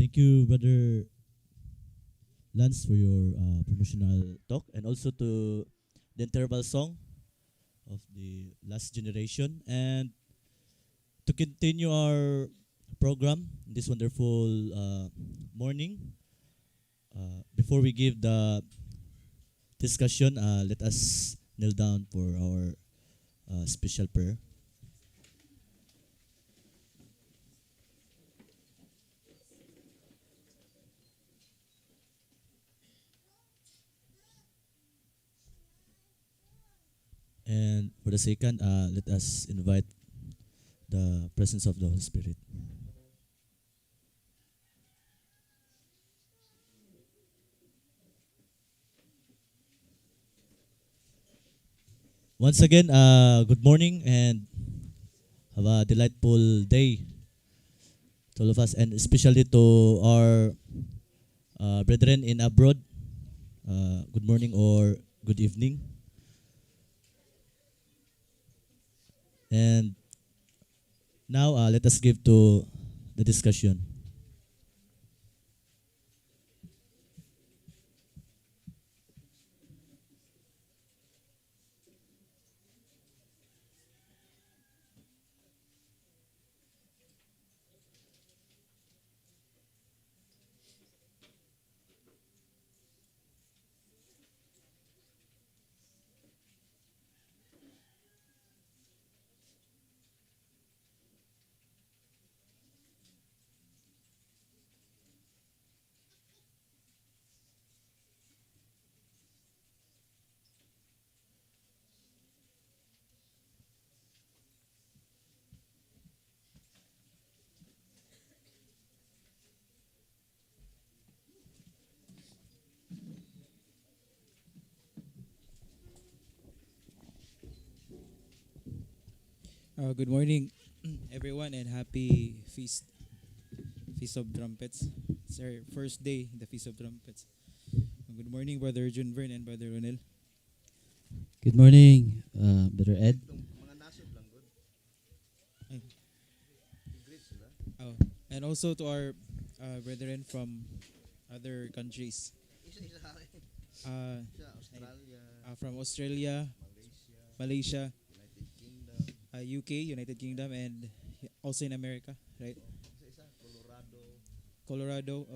Thank you, Brother Lance, for your promotional talk, and also to the interval song of the last generation. And to continue our program this wonderful morning, before we give the discussion, let us kneel down for our special prayer. And for the second, let us invite the presence of the Holy Spirit. Once again, good morning and have a delightful day to all of us, and especially to our brethren in abroad. Good morning or good evening. And now let us give to the discussion. Good morning, everyone, and happy Feast of Trumpets. It's our first day in the Feast of Trumpets. Good morning, Brother Junvern and Brother Ronel. Good morning, Brother Ed. Oh, and also to our brethren from other countries, uh, from Australia, Malaysia, UK, United Kingdom, and also in America, right? Colorado,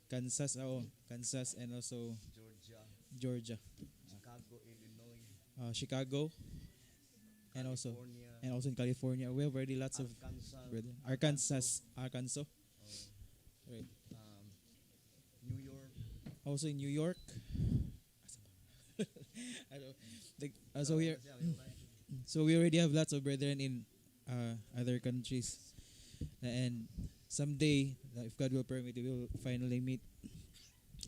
Kansas, Kansas, and also Georgia, Chicago, and also in California. We have already lots of brethren. Arkansas, right? Also in New York. I don't, so we already have lots of brethren in other countries, and someday, if God will permit, we will finally meet.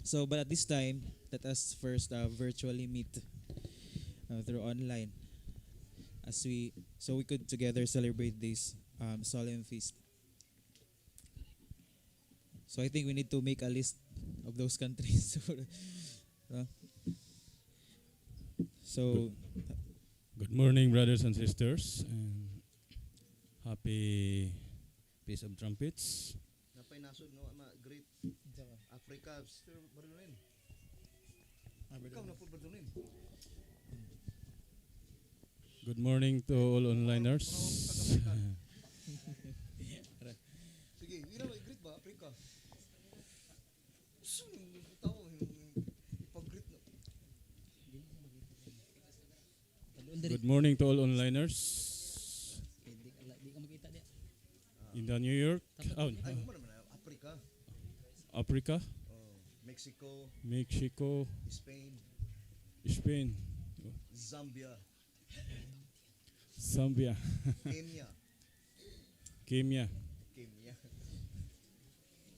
So, but at this time, let us first virtually meet through online, as we could together celebrate this solemn feast. So I think we need to make a list of those countries. Uh, Good, so good morning, brothers and sisters, and happy Feast of Trumpets. Napay nasod no great Africa Sir Barulin. Ikaw na po Barulin. Good morning to all onliners. Sige, ira may great ba Africa? Tawo pag-greet no. Good morning to all onliners in the New York, Ay mo naman Africa. Africa, Oh, Mexico, Mexico, Spain, Spain, Zambia, Zambia, Kenya, Kenya, Kenya,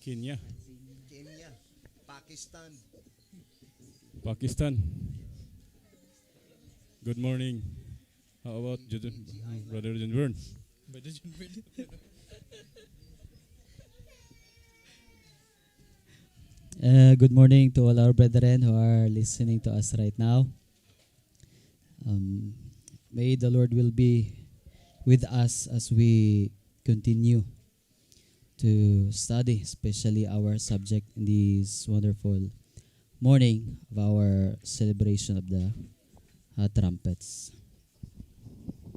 Kenya, Kenya, Pakistan. Pakistan. Good morning. How about Brother Junvern? Brother Junvern. Good morning to all our brethren who are listening to us right now. Um, May the Lord will be with us as we continue to study, especially our subject in this wonderful morning of our celebration of the trumpets,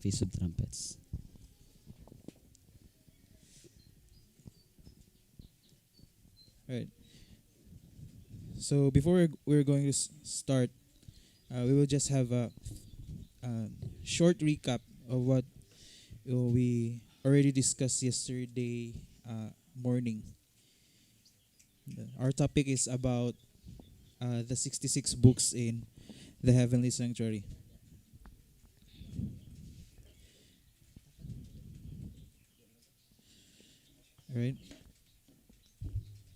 Feast of Trumpets. Right. So before we're going to start, we will just have a short recap of what we already discussed yesterday morning. Our topic is about the 66 books in the heavenly sanctuary. All right.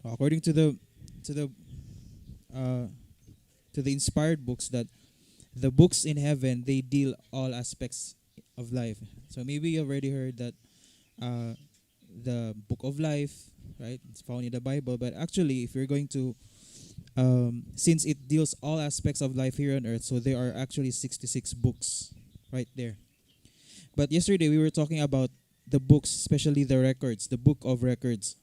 According to the uh, to the inspired books, that the books in heaven, they deal all aspects of life. So maybe you already heard that uh, the book of life, right? It's found in the Bible, but actually, if you're going to since it deals all aspects of life here on earth, so there are actually 66 books right there. But yesterday we were talking about the books, especially the records, the book of records,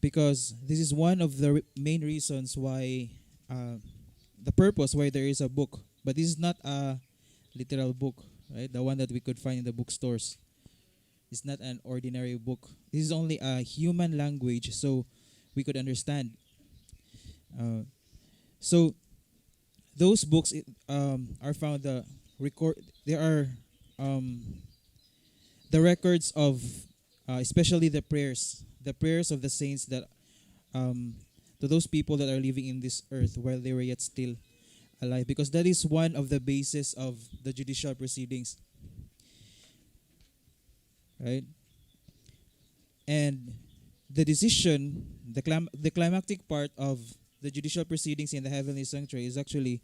because this is one of the main reasons why the purpose why there is a book. But this is not a literal book, right? The one that we could find in the bookstores. It's not an ordinary book. This is only a human language, so we could understand. Uh, so those books are found the record. There are um, the records of, especially the prayers of the saints that to those people that are living in this earth while they were yet still alive, because that is one of the basis of the judicial proceedings, right? And the decision, the climactic part of the judicial proceedings in the heavenly sanctuary is actually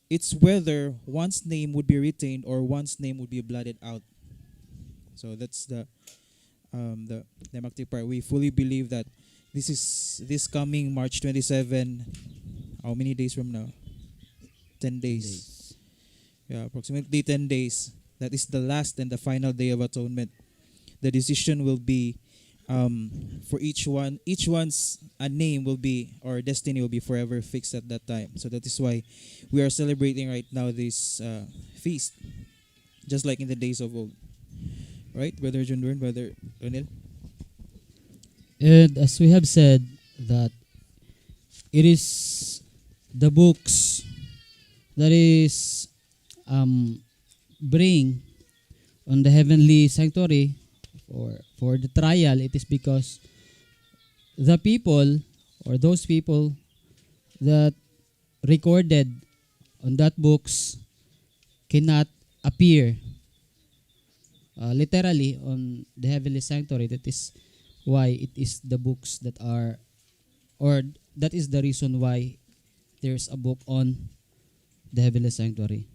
it's whether one's name would be retained or one's name would be blotted out. So that's the climactic part. We fully believe that this is this coming March 27. How many days from now? 10 days. Days. Yeah, approximately 10 days. That is the last and the final day of atonement. The decision will be for each one. Each one's a name will be, or destiny will be forever fixed at that time. So that is why we are celebrating right now this feast, just like in the days of old. Right, Brother John Dorn, Brother Ronel? And as we have said, that it is the books that is bring on the heavenly sanctuary for the trial. It is because the people or those people that recorded on that books cannot appear literally on the heavenly sanctuary. That is why it is the books that are, or that is the reason why there's a book on the heavenly sanctuary.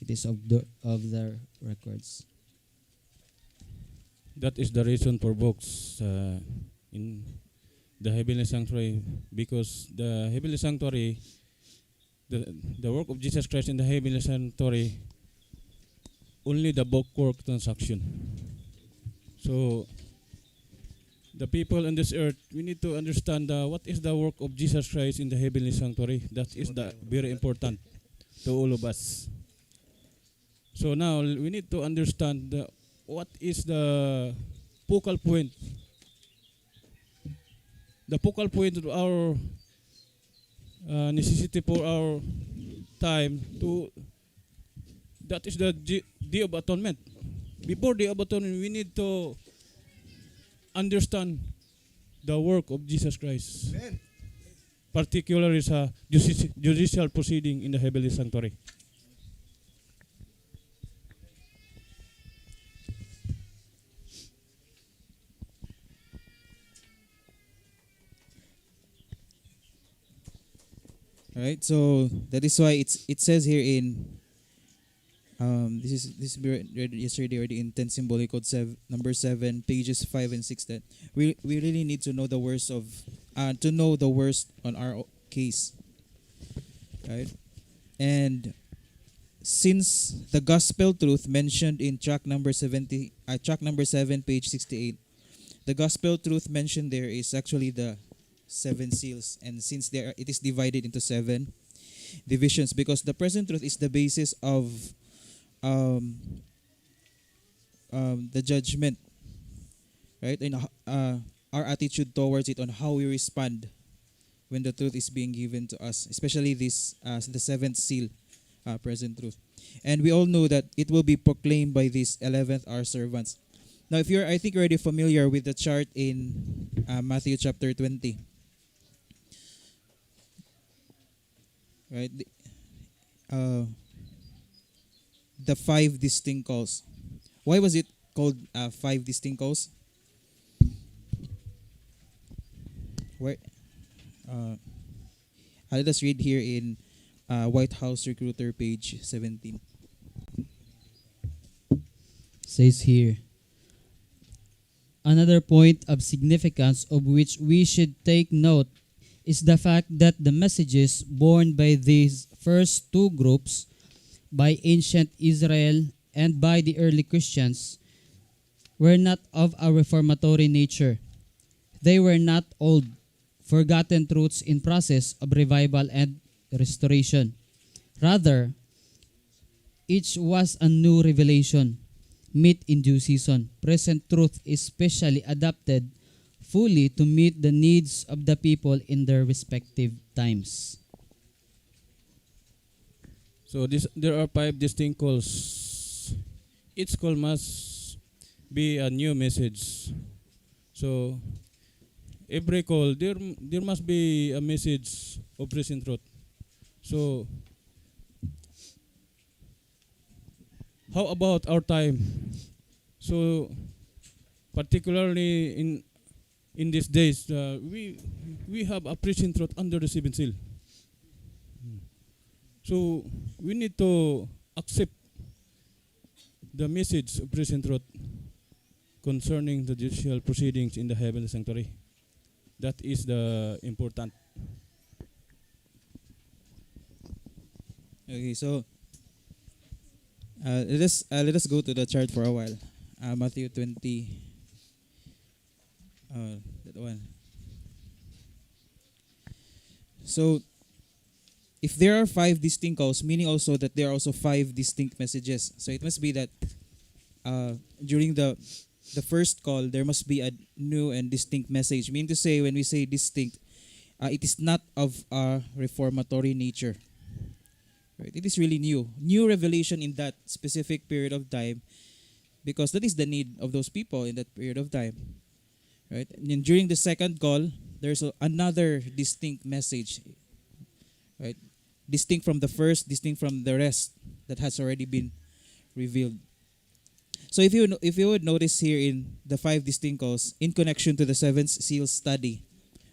It is of the records. That is the reason for books in the heavenly sanctuary, because the heavenly sanctuary, the work of Jesus Christ in the heavenly sanctuary, only the book work transaction. So the people on this earth, we need to understand what is the work of Jesus Christ in the heavenly sanctuary. That is the very important to all of us. So now we need to understand what is focal point, the focal point of our necessity for our time to. That is the day of atonement. Before the day of atonement, we need to understand the work of Jesus Christ, Amen. particularly sa judicial proceeding in the heavenly sanctuary. All right, so that is why it says here in this we read yesterday already in 10 symbolic code number 7, pages 5 and 6, that we really need to know the worst of to know the worst on our case, right? And since the gospel truth mentioned in track number 7, page 68, the gospel truth mentioned there is actually the seven seals, and since it is divided into seven divisions, because the present truth is the basis of um, the judgment, right? And our attitude towards it, on how we respond when the truth is being given to us, especially this the seventh seal, present truth. And we all know that it will be proclaimed by these 11th hour servants. Now, if you're, I think, already familiar with the chart in Matthew chapter 20, right? The five distinct calls. Why was it called five distinct calls? Where? Let us read here in White House Recruiter, page 17. Says here, another point of significance of which we should take note is the fact that the messages borne by these first two groups, by ancient Israel and by the early Christians, were not of a reformatory nature. They were not old, forgotten truths in process of revival and restoration. Rather, each was a new revelation, meet in due season. Present truth is specially adapted fully to meet the needs of the people in their respective times. So there are five distinct calls. Each call must be a new message. So every call, there must be a message of present truth. So how about our time? So particularly in these days, we have a present truth under the seventh seal. So we need to accept the message of present truth concerning the judicial proceedings in the heavenly sanctuary. That is the important. Okay, so let us go to the chart for a while. Matthew 20. That one. So, if there are five distinct calls, meaning also that there are also five distinct messages. So it must be that during the first call, there must be a new and distinct message. Meaning to say, when we say distinct, it is not of a reformatory nature. Right? It is really new revelation in that specific period of time, because that is the need of those people in that period of time. Right? And then during the second call, there's another distinct message. Right? Distinct from the first, distinct from the rest that has already been revealed. So if you would notice here in the five distinct calls in connection to the seventh seal study,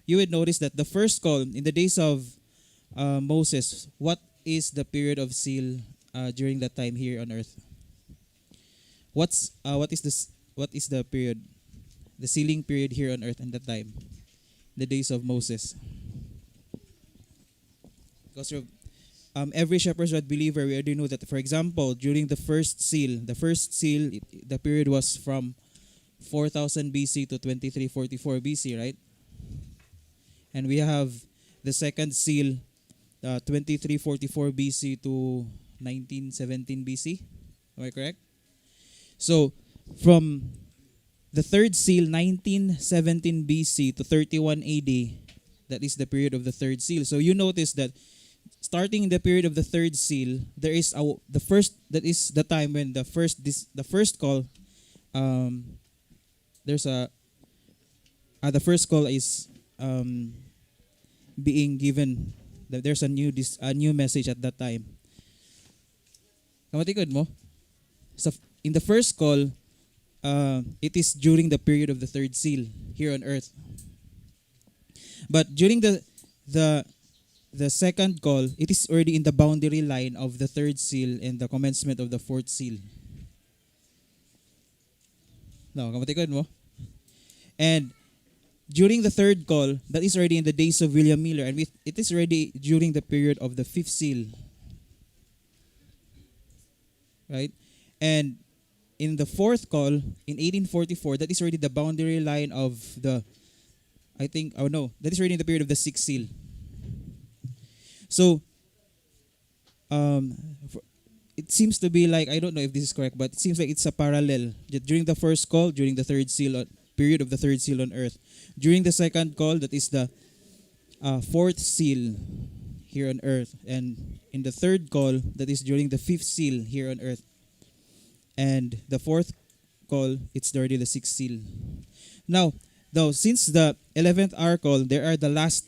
you would notice that the first call in the days of Moses, what is the period of seal during that time here on earth? What is the period, the sealing period here on earth in that time, the days of Moses? Because every shepherd's rod believer, we already know that, for example, during the first seal, the period was from 4000 BC to 2344 BC, right? And we have the second seal, 2344 BC to 1917 BC. Am I correct? So, from the third seal, 1917 BC to 31 AD, that is the period of the third seal. So you notice that starting in the period of the third seal, there is the first, that is the time when the first call, there's the first call is being given. There's a new message at that time. Kamatikod mo? So in the first call, it is during the period of the third seal here on earth. But during the second call, it is already in the boundary line of the third seal and the commencement of the fourth seal. No, kamatikod mo? And during the third call, that is already in the days of William Miller, and it is already during the period of the fifth seal. Right? And in the fourth call in 1844, that is already the boundary line of the, I think, oh no, that is already in the period of the sixth seal. So, um, it seems to be like, I don't know if this is correct, but it seems like it's a parallel. During the first call, during the third seal, period of the third seal on earth. During the second call, that is the fourth seal here on earth. And in the third call, that is during the fifth seal here on earth. And the fourth call, it's already the sixth seal. Now, though, since the 11th hour call, there are the last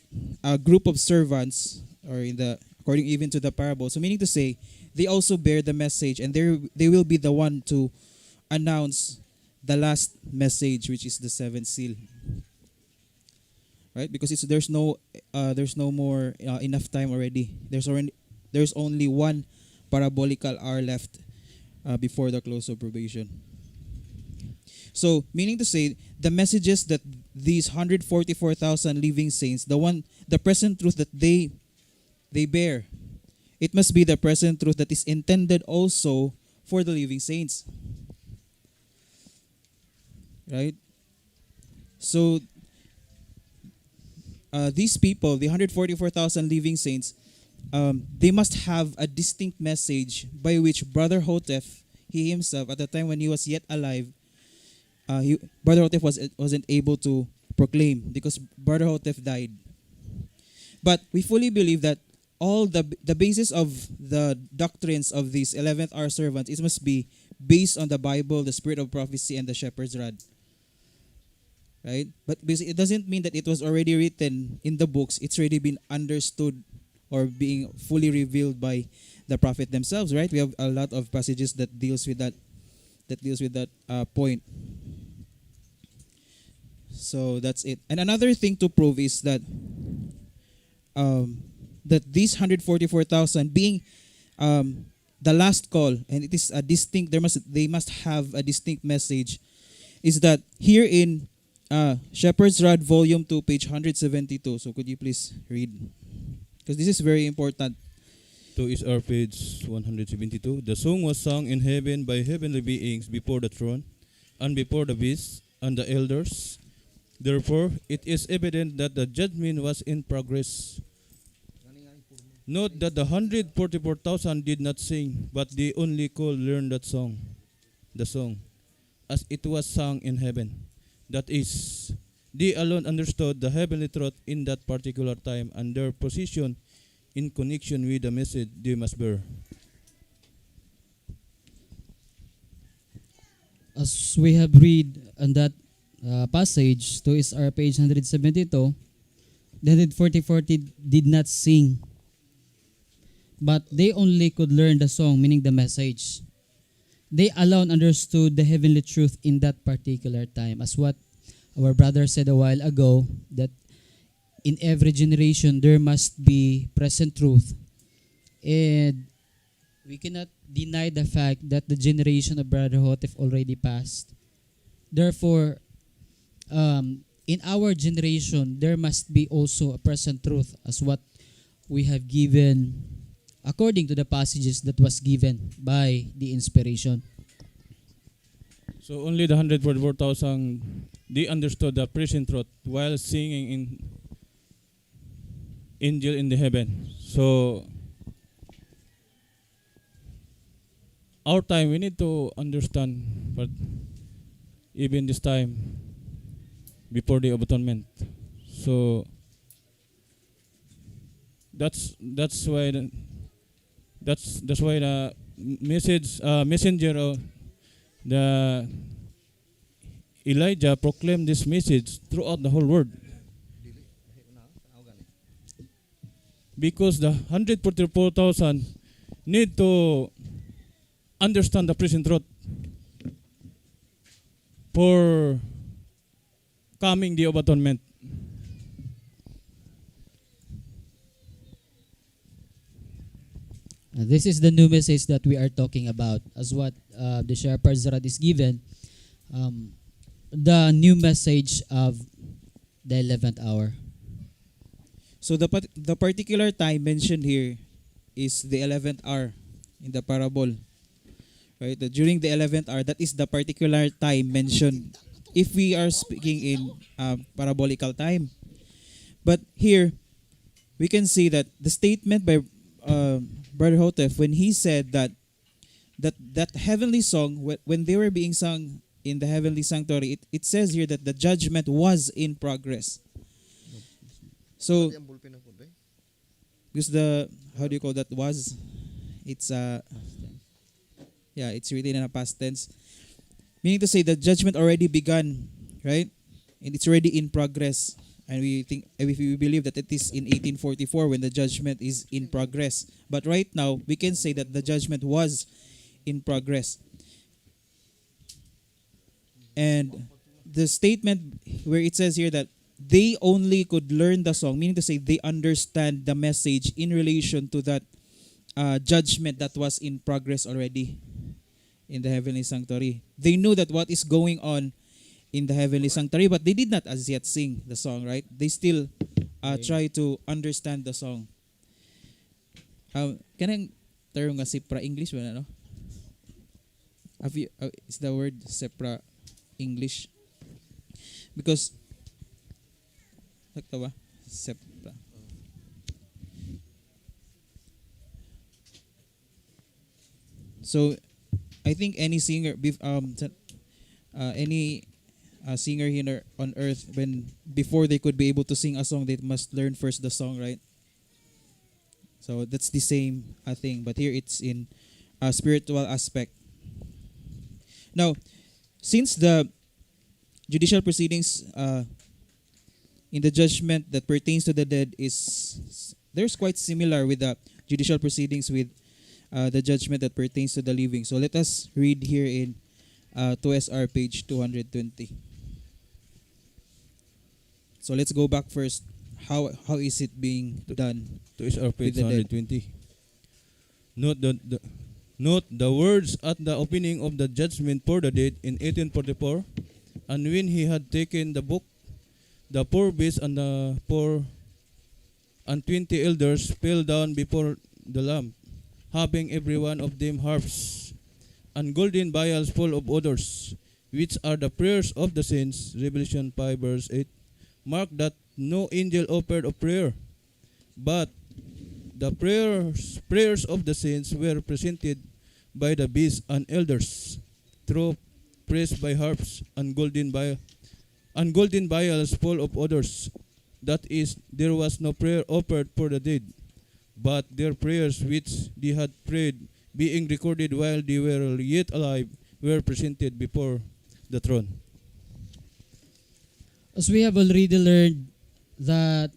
group of servants, or in the according even to the parable. So meaning to say, they also bear the message, and they will be the one to announce the last message, which is the seventh seal. Right? Because there's no more enough time already. There's only one parabolical hour left before the close of probation. So, meaning to say, the messages that these 144,000 living saints, the present truth that they bear, it must be the present truth that is intended also for the living saints. Right? So, these people, the 144,000 living saints, they must have a distinct message by which Brother Hotef, he himself, at the time when he was yet alive, Brother Hotef wasn't able to proclaim because Brother Hotef died. But we fully believe that all the basis of the doctrines of these 11th hour servants, it must be based on the Bible, the spirit of prophecy, and the shepherd's rod. Right? But basically, it doesn't mean that it was already written in the books. It's already been understood or being fully revealed by the prophet themselves. Right? We have a lot of passages that deals with that point. So that's it. And another thing to prove is that that these 144,000 being the last call, and it is a distinct. They must have a distinct message. Is that here in Shepherd's Rod, Volume 2, page 172. So could you please read? Because this is very important. 2 is our page 172. The song was sung in heaven by heavenly beings before the throne, and before the beast and the elders. Therefore, it is evident that the judgment was in progress. Note that the 144,000 did not sing, but they only could learn the song, as it was sung in heaven. That is, they alone understood the heavenly truth in that particular time and their position in connection with the message they must bear. As we have read on that passage, to is our page 172, the 144 did not sing, but they only could learn the song, meaning the message. They alone understood the heavenly truth in that particular time, as what our brother said a while ago, that in every generation there must be present truth. And we cannot deny the fact that the generation of Brother Hotef already passed. Therefore, in our generation, there must be also a present truth, as what we have given according to the passages that was given by the inspiration. So only the 144,000, they understood the present truth while singing in angel in the heaven. So our time, we need to understand, but even this time, before the atonement. So that's why the messenger of the Elijah proclaimed this message throughout the whole world, because the 144,000 need to understand the present truth for coming the atonement. This is the new message that we are talking about, as what the Shepherd's Rod is given. The new message of the 11th hour. So the particular time mentioned here is the 11th hour in the parable. right? That during the 11th hour, that is the particular time mentioned if we are speaking in parabolical time. But here, we can see that the statement by Brother Hotef, when he said that heavenly song, when they were being sung in the heavenly sanctuary, it says here that the judgment was in progress. So, Pati ang ballpen ako, be. because the, how do you call that, was, it's yeah, it's written in a past tense, meaning to say that judgment already begun, right? And it's already in progress. And we think, if we believe that it is in 1844 when the judgment is in progress. But right now, we can say that the judgment was in progress. And the statement where it says here that they only could learn the song, meaning to say they understand the message in relation to that judgment that was in progress already in the heavenly sanctuary. They knew that what is going on in the heavenly sanctuary, but they did not as yet sing the song, right? They still try to understand the song. Can I term nga sepra English ba na, no? Have you, is the word sepra English? Because sakto ba? Sepra. So I think any singer any singer here on earth, when before they could be able to sing a song, they must learn first the song, right? So that's the same thing, but here it's in a spiritual aspect. Now, since the judicial proceedings in the judgment that pertains to the dead is there's quite similar with the judicial proceedings with the judgment that pertains to the living. So let us read here in 2SR page 220. So let's go back first. How is it being done? To is our page With the dead. 120. Note the words at the opening of the judgment for the dead in 1844. And when he had taken the book, the poor beasts and the poor and 20 elders fell down before the Lamb, having every one of them harps and golden vials full of odors, which are the prayers of the saints. Revelation 5 verse 8. Mark that no angel offered a prayer, but the prayers of the saints were presented by the beasts and elders, through praised by harps and golden vials full of odors. That is, there was no prayer offered for the dead, but their prayers which they had prayed, being recorded while they were yet alive, were presented before the throne. As we have already learned that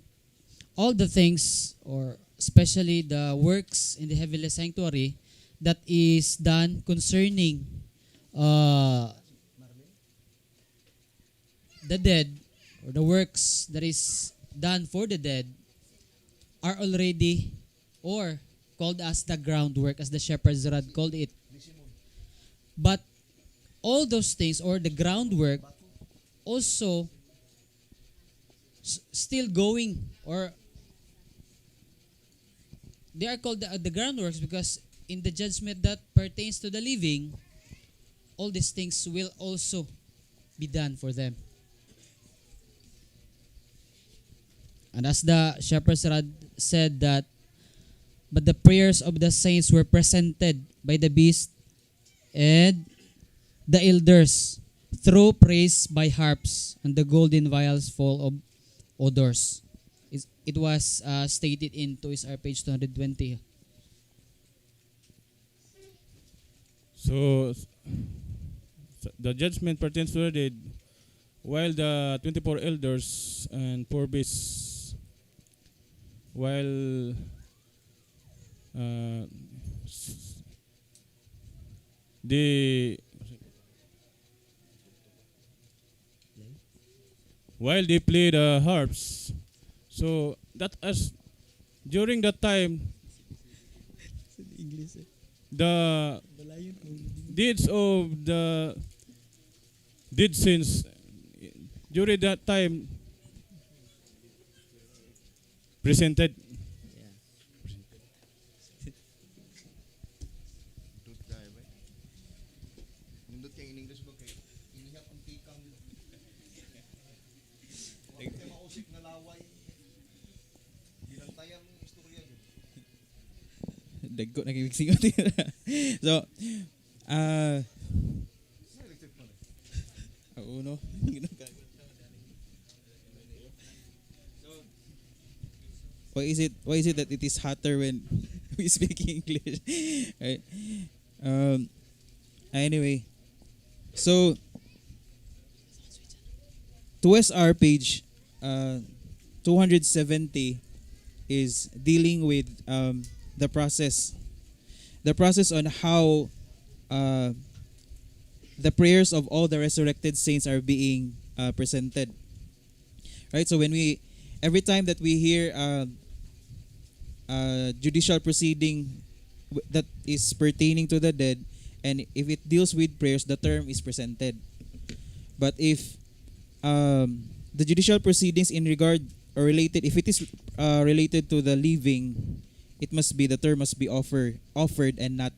all the things, or especially the works in the heavenly sanctuary that is done concerning the dead, or the works that is done for the dead, are already, or called as the groundwork, as the shepherd's rod called it. But all those things, or the groundwork, also still going, or they are called the groundworks because in the judgment that pertains to the living, all these things will also be done for them. And as the shepherd's rod said that, but the prayers of the saints were presented by the beast and the elders through praise by harps and the golden vials full of odors. It was stated in TOEIS page 220. So the judgment pertains to the dead, while the 24 elders and 4 beasts, while they play the harps. So that as during that time, the deeds of the dead saints during that time presented. Dagko na kimixing. So, uh, oo, no? Why is it that it is hotter when we speak English? Right? Um, anyway, so to SR page 270 is dealing with the process on how uh, the prayers of all the resurrected saints are being presented. Right. So every time that we hear judicial proceeding that is pertaining to the dead, and if it deals with prayers, the term is presented. But if the judicial proceedings in regard or related, if it is related to the living, the term must be offered and not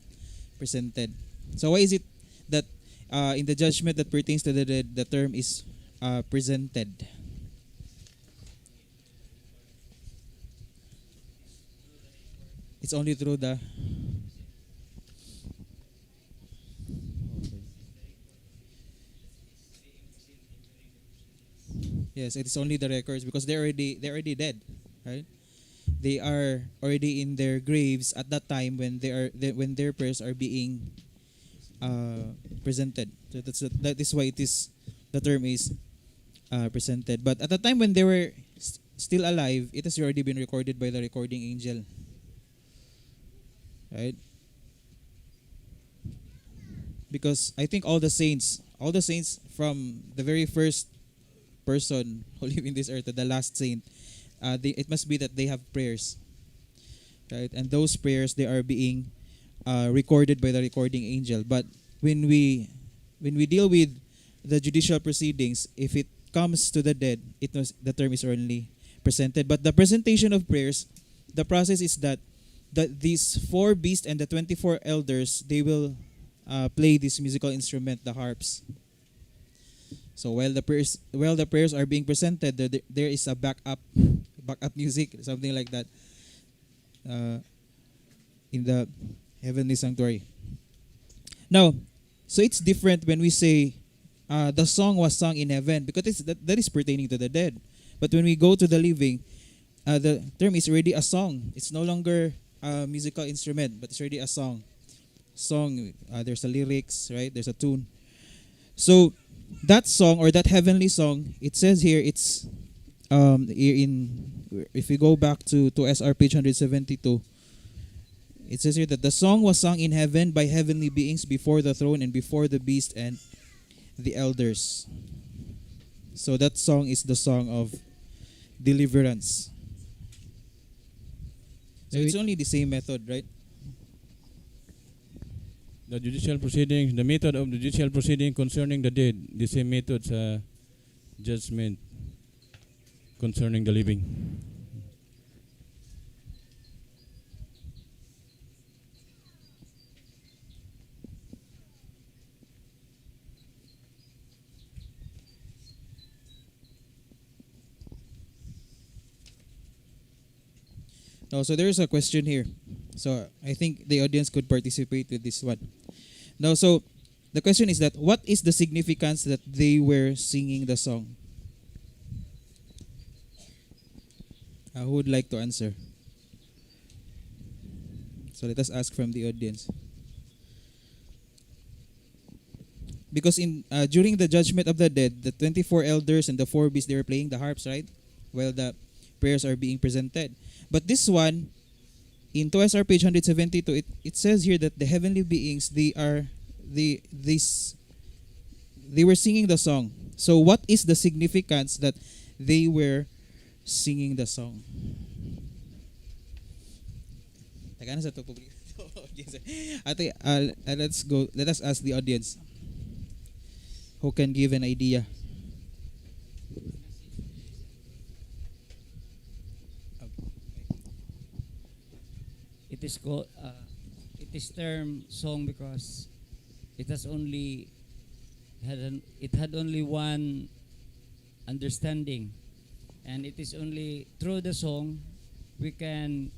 presented. So why is it that in the judgment that pertains to the dead, the term is presented? It's only through the yes, it is only the records because they're already dead, right? They are already in their graves at that time when their prayers are being presented. So that is why the term is presented. But at the time when they were still alive, it has already been recorded by the recording angel, right? Because I think all the saints from the very first person who live in this earth to the last saint, it must be that they have prayers, right? And those prayers, they are being recorded by the recording angel. But when we deal with the judicial proceedings, if it comes to the dead, the term is only presented. But the presentation of prayers, the process is that these four beasts and the 24 elders, they will play this musical instrument, the harps. So while the prayers are being presented, there is a backup music, something like that, in the heavenly sanctuary. Now, so it's different when we say the song was sung in heaven, because that is pertaining to the dead. But when we go to the living, the term is already a song. It's no longer a musical instrument, but it's already a song. There's a lyrics, right? There's a tune. So that song or that heavenly song, it says here, it's if we go back to SR page 172, it says here that the song was sung in heaven by heavenly beings before the throne and before the beast and the elders. So that song is the song of deliverance. So it's only the same method, right? The judicial proceedings, the method of the judicial proceeding concerning the dead, the same method sa judgment concerning the living. No, so there's a question here. So I think the audience could participate with this one. Now, so the question is that what is the significance that they were singing the song? Who would like to answer? So let us ask from the audience. Because during the judgment of the dead, the 24 elders and the four beasts, they were playing the harps, right? While the prayers are being presented. But this one, in 2SR page 172, it says here that the heavenly beings, they were singing the song. So what is the significance that they were singing the song? Let us ask the audience who can give an idea. It is called it is termed song because it had only one understanding, and it is only through the song we can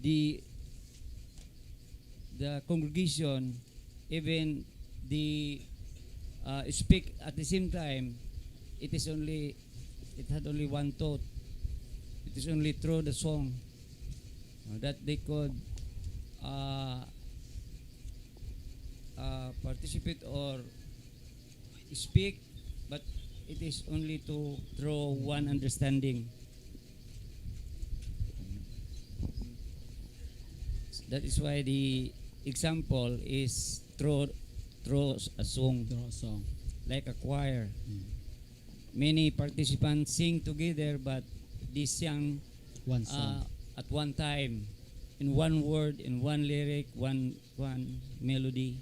the the congregation, even the speak at the same time, it had only one thought. It is only through the song that they could uh, participate or speak, but it is only to through one understanding. That is why the example is through a song, Through a song. like a choir. Mm. Many participants sing together, but they sang One song. at one time, in one word, in one lyric, one melody.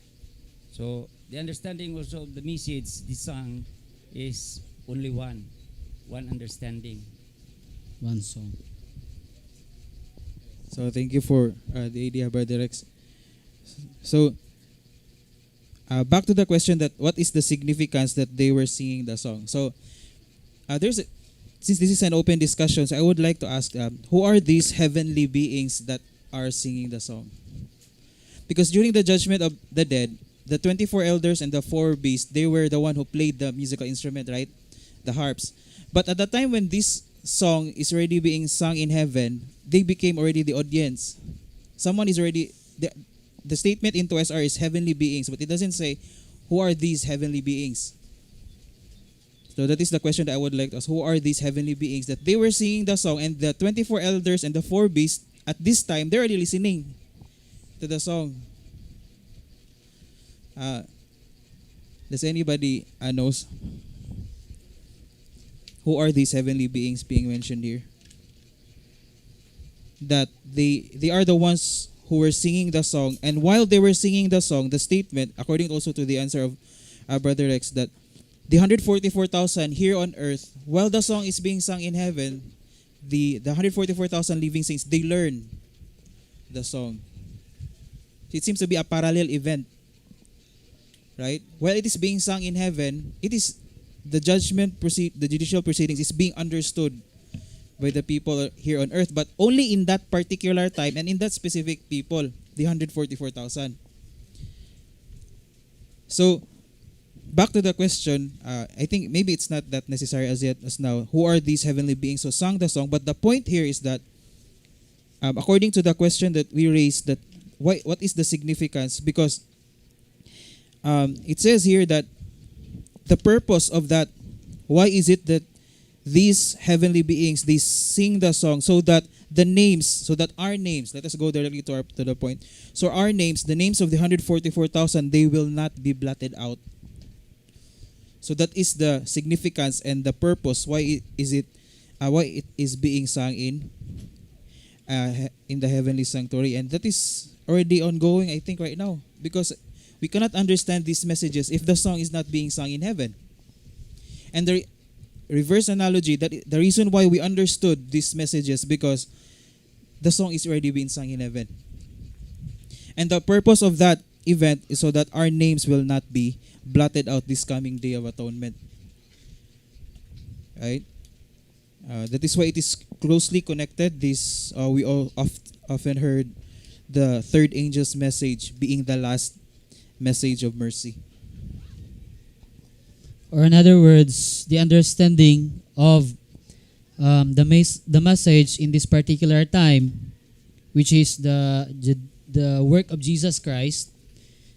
So the understanding also of the message, the song, is only one understanding. One song. So thank you for the idea, Brother Rex. So back to the question that what is the significance that they were singing the song. So since this is an open discussion, so I would like to ask who are these heavenly beings that are singing the song? Because during the judgment of the dead, the 24 elders and the four beasts, they were the one who played the musical instrument, right? The harps. But at the time when this song is already being sung in heaven, they became already the audience. Someone is already the statement into SR is heavenly beings, but it doesn't say who are these heavenly beings. So that is the question that I would like to ask. Who are these heavenly beings that they were singing the song, and the 24 elders and the four beasts at this time they're already listening to the song? Does anybody knows who are these heavenly beings being mentioned here? That they are the ones who were singing the song, and while they were singing the song, the statement, according also to the answer of Brother Rex, that the 144,000 here on earth, while the song is being sung in heaven, the 144,000 living saints, they learn the song. It seems to be a parallel event, right? While it is being sung in heaven, it is the the judicial proceedings is being understood by the people here on earth, but only in that particular time and in that specific people, the 144,000. So, back to the question, I think maybe it's not that necessary as yet as now. Who are these heavenly beings who sang the song? But the point here is that, according to the question that we raised, that what is the significance? Because it says here that the purpose of that, why is it that these heavenly beings, they sing the song so that our names, let us go directly to the point. So our names, the names of the 144,000, they will not be blotted out. So that is the significance and the purpose why it is being sung in the heavenly sanctuary, and that is already ongoing, I think, right now, because we cannot understand these messages if the song is not being sung in heaven. And the reverse analogy, that the reason why we understood these messages because the song is already being sung in heaven, and the purpose of that event is so that our names will not be blotted out this coming day of atonement, right? That is why it is closely connected. This we all often heard the third angel's message being the last message of mercy. Or in other words, the understanding of the message in this particular time, which is the work of Jesus Christ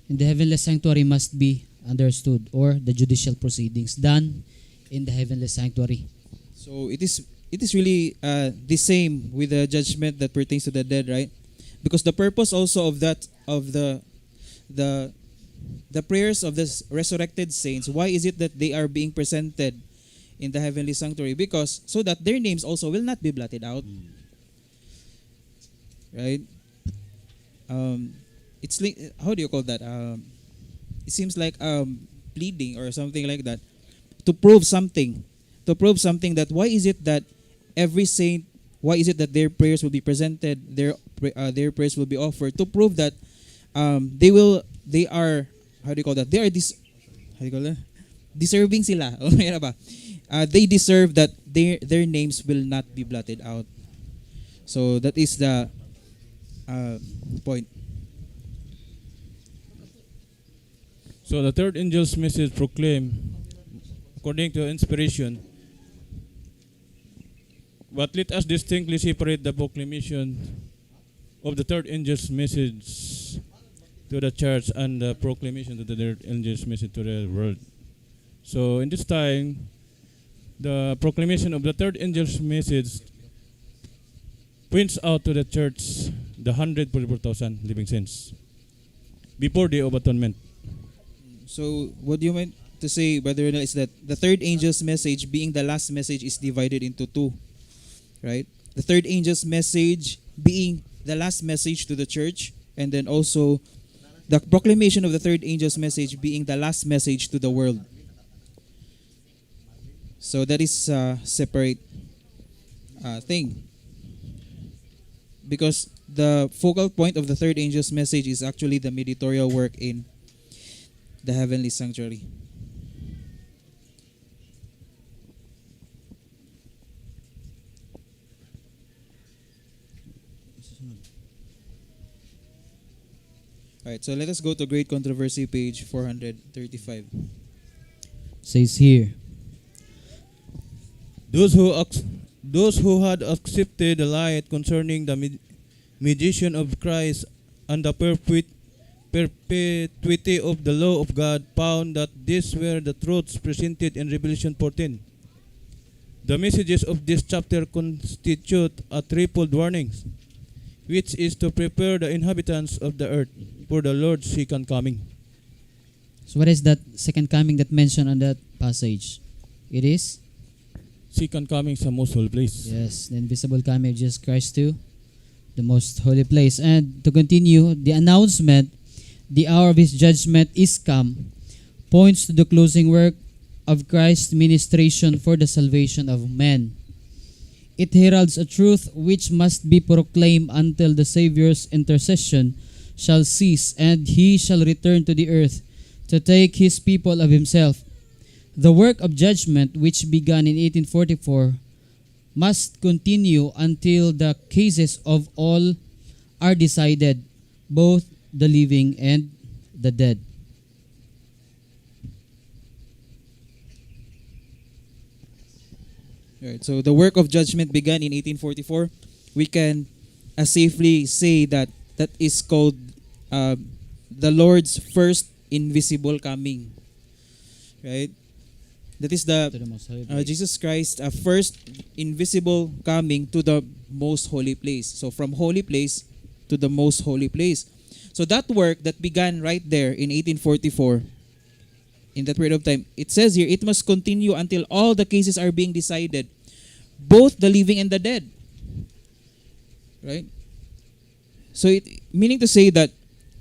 in the heavenly sanctuary, must be understood, or the judicial proceedings done in the heavenly sanctuary. So it is really the same with the judgment that pertains to the dead, right? Because the purpose also of the prayers of the resurrected saints, why is it that they are being presented in the heavenly sanctuary? Because so that their names also will not be blotted out, right? It's like, how do you call that? It seems like pleading or something like that, to prove something that why is it that every saint, why is it that their prayers will be presented, their prayers will be offered, to prove that they are, how do you call that? They are how do you call that? Deserving sila. Okay ba? They deserve that their names will not be blotted out. So that is the point. So the third angel's message proclaimed according to inspiration. But let us distinctly separate the proclamation of the third angel's message to the church and the proclamation to the third angel's message to the world. So in this time, the proclamation of the third angel's message points out to the church the 144,000 living saints before the of atonement. So what do you meant to say, Brother Renal, is that the third angel's message, being the last message, is divided into two, right? The third angel's message being the last message to the church, and then also the proclamation of the third angel's message being the last message to the world. So that is a separate thing. Because the focal point of the third angel's message is actually the mediatorial work in the heavenly sanctuary. Alright, so let us go to Great Controversy, page 435. Says here, Those who had accepted the light concerning the mediation of Christ and the perpetuity of the law of God found that these were the truths presented in Revelation 14. The messages of this chapter constitute a threefold warning, which is to prepare the inhabitants of the earth for the Lord's second coming. so what is that second coming that mentioned on that passage? It is, Second coming sa most holy place. yes, the invisible coming of Jesus Christ to the most holy place. And to continue, the announcement, the hour of his judgment is come, points to the closing work of Christ's ministration for the salvation of men. It heralds a truth which must be proclaimed until the Savior's intercession shall cease and he shall return to the earth to take his people of himself. The work of judgment which began in 1844 must continue until the cases of all are decided, both the living and the dead. Right. So the work of judgment began in 1844. We can safely say that that is called the Lord's first invisible coming. Right? That is To the most holy place. Jesus Christ first invisible coming to the most holy place. So from holy place to the most holy place. So that work that began right there in 1844, in that period of time, it says here, it must continue until all the cases are being decided, both the living and the dead. Right? So it meaning to say that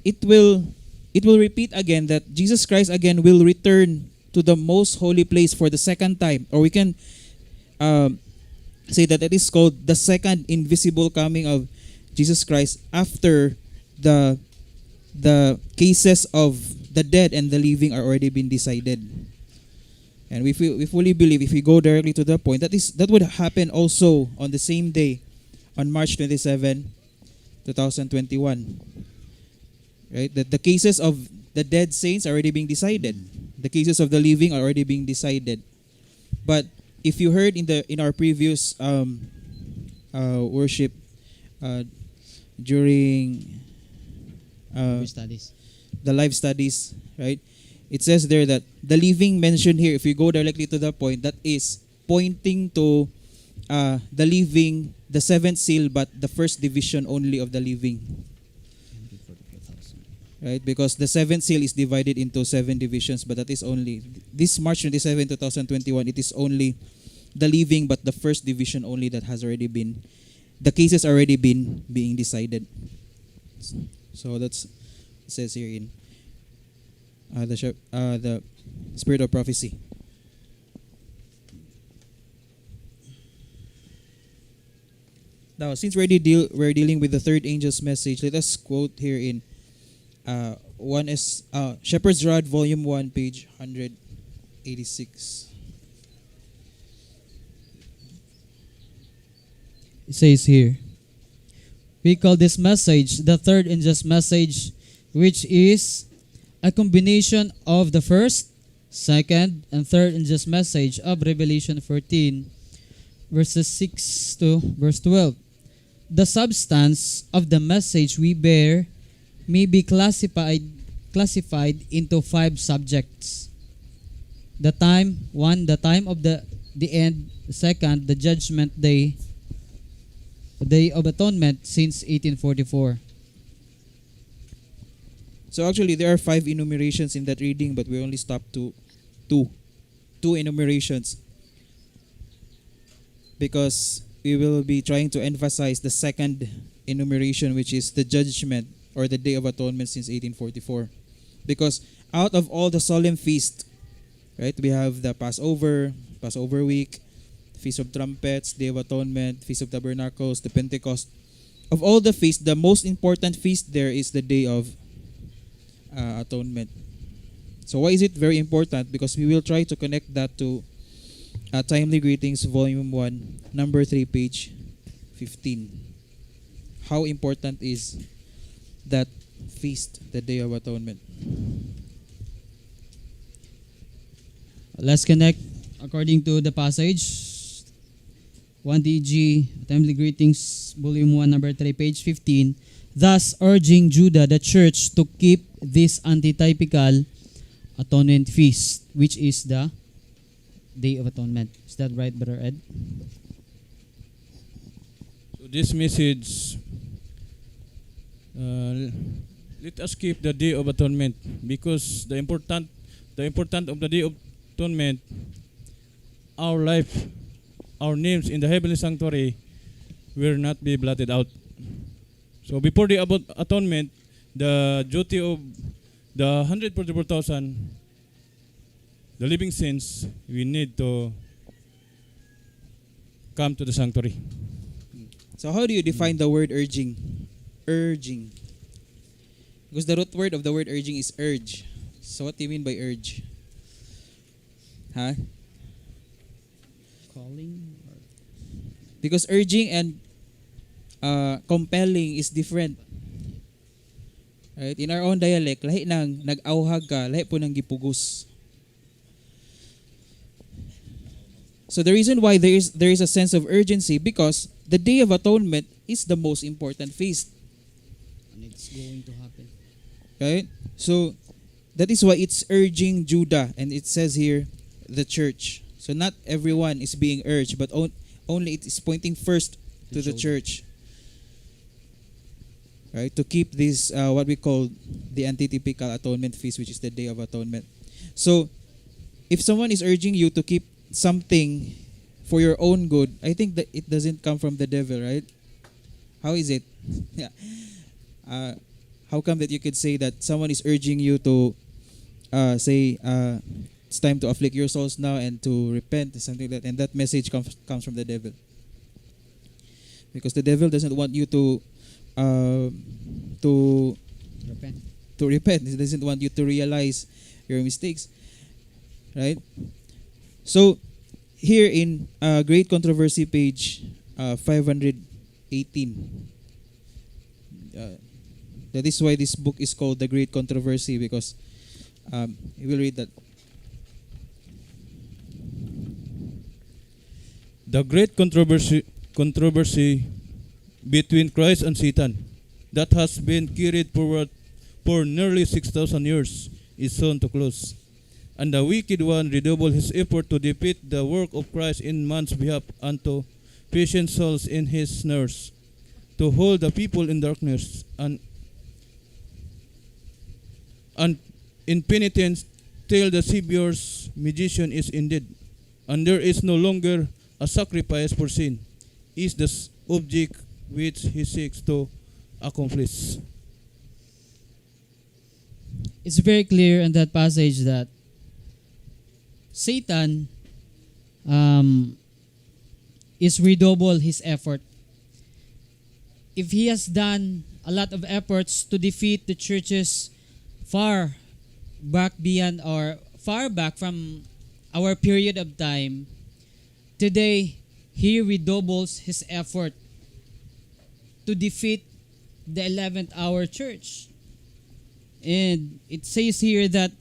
it will repeat again, that Jesus Christ again will return to the most holy place for the second time, or we can say that it is called the second invisible coming of Jesus Christ after the cases of the dead and the living are already been decided. And we fully believe, if we go directly to the point, that would happen also on the same day, on March 27, 2021. Right? That the cases of the dead saints are already being decided. The cases of the living are already being decided. But if you heard in our previous worship during Bible studies. the live studies, right? It says there that the living mentioned here, if you go directly to the point, that is pointing to the living, the seventh seal, but the first division only of the living. Right? Because the seventh seal is divided into 7 divisions, but that is only, this March 27, 2021, it is only the living, but the first division only that has already been, the cases already been being decided. So that's, it says here in the spirit of prophecy. Now, since we're dealing with the third angel's message, let us quote here in Shepherd's Rod, Volume 1, page 186. It says here, we call this message the third angel's message, which is a combination of the first, second, and third in this message of Revelation 14, verses 6 to verse 12. The substance of the message we bear may be classified into 5 subjects. The time, 1, the time of the end, second, the judgment day, the day of atonement since 1844. So actually, there are 5 enumerations in that reading, but we only stopped to 2 enumerations, because we will be trying to emphasize the second enumeration, which is the judgment or the Day of Atonement since 1844. Because out of all the solemn feasts, right, we have the Passover week, Feast of Trumpets, Day of Atonement, Feast of Tabernacles, the Pentecost. Of all the feasts, the most important feast there is the Day of Atonement. So why is it very important? Because we will try to connect that to Timely Greetings, Volume 1, number 3, page 15. How important is that feast, the Day of Atonement? Let's connect according to the passage. 1DG, Timely Greetings, Volume 1, number 3, page 15. Thus urging Judah, the church, to keep this antitypical atonement feast, which is the Day of Atonement. Is that right, Brother Ed? So this message, let us keep the Day of Atonement, because the important of the Day of Atonement, our life, our names in the heavenly sanctuary will not be blotted out. So before the atonement, the duty of the 144,000, the living saints, we need to come to the sanctuary. So how do you define the word urging? Urging. Because the root word of the word urging is urge. So what do you mean by urge? Huh? Calling? Because urging and compelling is different. Right? In our own dialect, lahi nang nag-auhag ka, lahi po nang gipugos. So the reason why there is a sense of urgency, because the Day of Atonement is the most important feast. And it's going to happen. Right? So that is why it's urging Judah, and it says here the church. So not everyone is being urged, but only it is pointing first to the church. Right? To keep this what we call the antitypical atonement feast, which is the Day of Atonement. So if someone is urging you to keep something for your own good, I think that it doesn't come from the devil, right? How is it? Yeah. How come that you could say that someone is urging you to say it's time to afflict your souls now and to repent, something like that, and that message comes from the devil? Because the devil doesn't want you to repent. He doesn't want you to realize your mistakes, right? So here in Great Controversy, page 518, that is why this book is called The Great Controversy, because you will read that. The great controversy between Christ and Satan that has been carried forward for nearly 6,000 years is soon to close. And the wicked one redoubled his effort to defeat the work of Christ in man's behalf and to patient souls in his snares, to hold the people in darkness and in penitence till the Savior's mediation is ended, and there is no longer a sacrifice for sin, is the object which he seeks to accomplish. It's very clear in that passage that Satan is redouble his effort. If he has done a lot of efforts to defeat the churches far back beyond or far back from our period of time, today he redoubles his effort to defeat the 11th hour church. And it says here that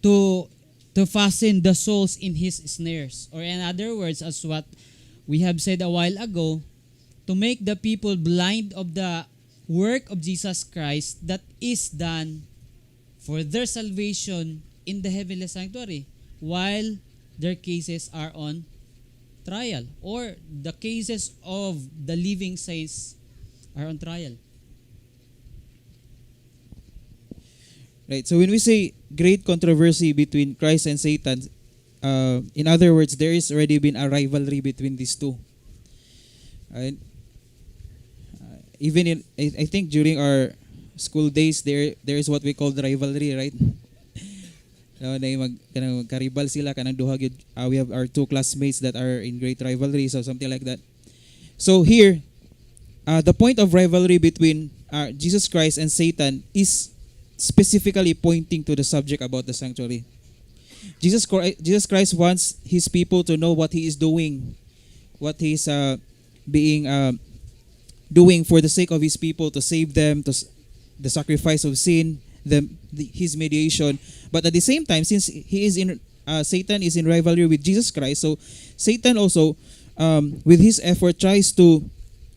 to fasten the souls in his snares, or in other words, as what we have said a while ago, to make the people blind of the work of Jesus Christ that is done for their salvation in the heavenly sanctuary while their cases are on trial, or the cases of the living saints are on trial. Right. So when we say great controversy between Christ and Satan, in other words, there is already been a rivalry between these two. Right. Even in, I think during our school days, there is what we call the rivalry, right? Na magkaribal sila kanang duha gyud. We have our two classmates that are in great rivalry, so something like that. So here, the point of rivalry between Jesus Christ and Satan is specifically pointing to the subject about the sanctuary. Jesus Christ wants his people to know what he is doing, what he is doing for the sake of his people, to save them, the sacrifice of sin, his mediation. But at the same time, since Satan is in rivalry with Jesus Christ, so Satan also, with his effort, tries to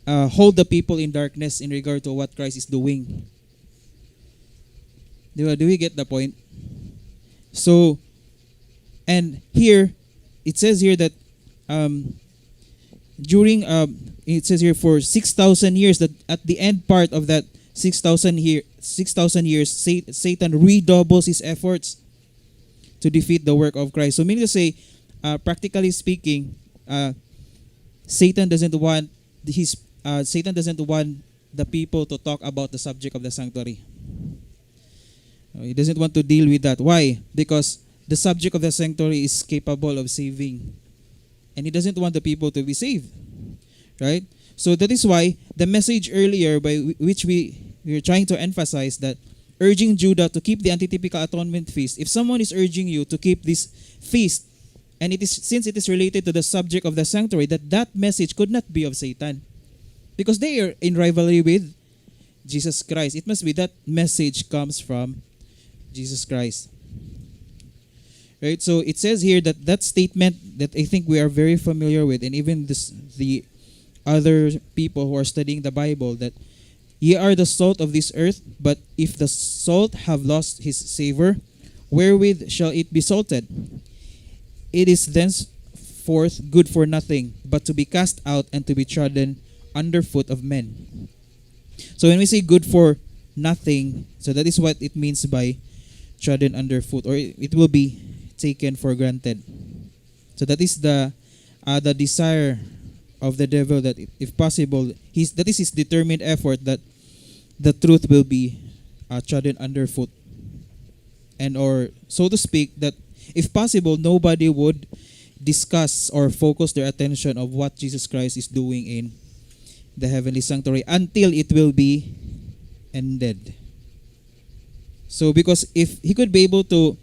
hold the people in darkness in regard to what Christ is doing. Do we get the point? So, and here, it says here that it says here for 6,000 years, that at the end part of that 6,000 years, Satan redoubles his efforts to defeat the work of Christ. So meaning to say, practically speaking, Satan doesn't want the people to talk about the subject of the sanctuary. He doesn't want to deal with that. Why? Because the subject of the sanctuary is capable of saving, and he doesn't want the people to be saved. Right? So that is why the message earlier, by which we are trying to emphasize, that urging Judah to keep the antitypical atonement feast. If someone is urging you to keep this feast, and since it is related to the subject of the sanctuary, that message could not be of Satan, because they are in rivalry with Jesus Christ. It must be that message comes from Jesus Christ. Right? So it says here that statement that I think we are very familiar with, and even the other people who are studying the Bible, that ye are the salt of this earth, but if the salt have lost his savor, wherewith shall it be salted? It is thenceforth good for nothing, but to be cast out and to be trodden underfoot of men. So when we say good for nothing, so that is what it means by trodden underfoot, or it will be taken for granted. So that is the desire of the devil, that if possible, that is his determined effort, that the truth will be trodden underfoot, and, or so to speak, that if possible, nobody would discuss or focus their attention of what Jesus Christ is doing in the heavenly sanctuary until it will be ended. So because if he could be able to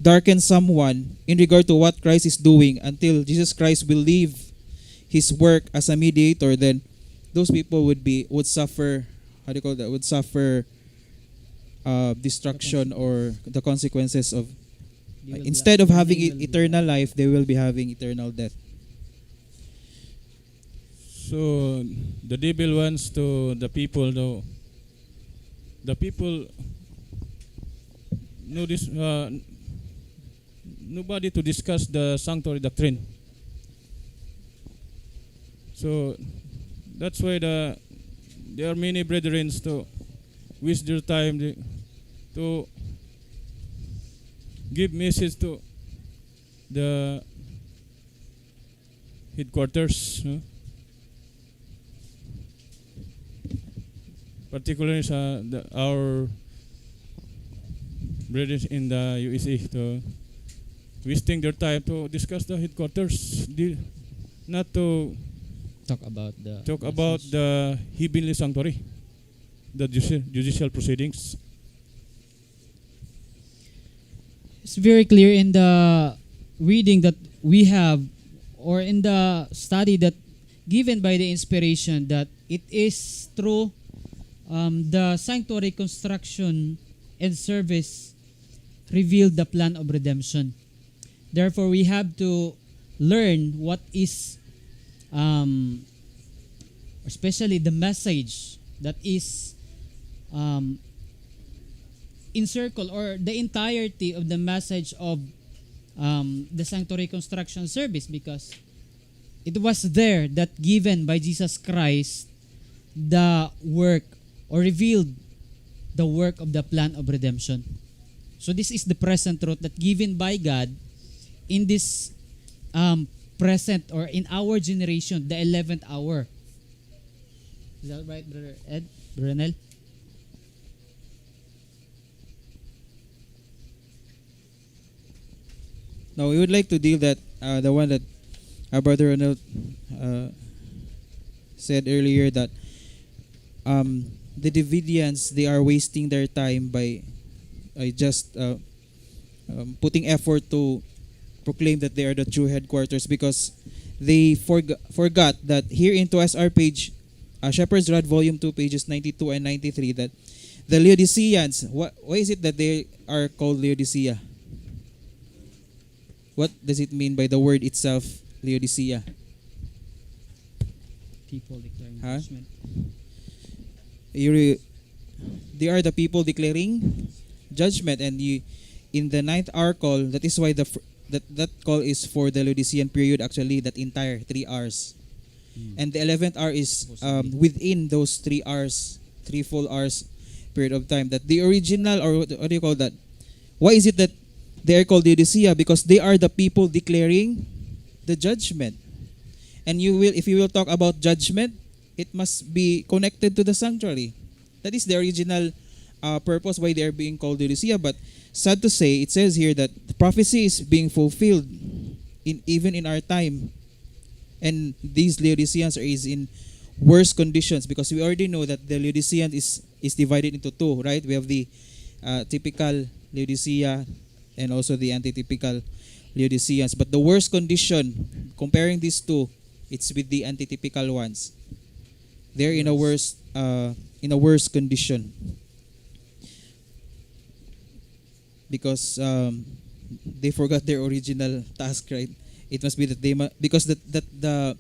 darken someone in regard to what Christ is doing until Jesus Christ will leave his work as a mediator, then those people would suffer, how do you call that, would suffer destruction, or the consequences of, instead of having eternal life, they will be having eternal death. So the devil wants to the people know. The people know this. Nobody to discuss the sanctuary doctrine. So that's why there are many brethren to waste their time to give message to the headquarters, no? Particularly our brethren in the USA, to wasting their time to discuss the headquarters, not to Talk about the heavenly sanctuary, the judicial proceedings. It's very clear in the reading that we have, or in the study that given by the inspiration, that it is through the sanctuary construction and service revealed the plan of redemption. Therefore, we have to learn what is, especially the message that is encircle, or the entirety of the message of the sanctuary construction service, because it was there that given by Jesus Christ the work, or revealed the work of the plan of redemption. So this is the present truth that given by God in this present, or in our generation, the 11th hour. Is that right, Brother Ed? Brother Nel? Now we would like to deal that the one that our brother Ronald said earlier, that the Davidians, they are wasting their time by just putting effort to proclaim that they are the true headquarters, because they forgot that here in 2SR page, Shepherd's Rod Volume 2, pages 92 and 93, that the Laodiceans, why is it that they are called Laodicea? What does it mean by the word itself, Laodicea? People declaring Huh? judgment. They are the people declaring judgment, and in the ninth hour call, that is why that call is for the Laodicean period, actually, that entire 3 hours. And the 11th hour is within those 3 hours, 3 full hours period of time. That the original, or what do you call that? Why is it that they are called Laodicea? Because they are the people declaring the judgment. And if you will talk about judgment, it must be connected to the sanctuary. That is the original purpose why they are being called Laodicea. But sad to say, it says here that the prophecy is being fulfilled even in our time. And these Laodiceans is in worse conditions, because we already know that the Laodicean is divided into two, right? We have the typical Laodicea and also the antitypical Laodiceans. But the worst condition, comparing these two, it's with the antitypical ones. They're in a worse condition, because they forgot their original task, right? It must be that because the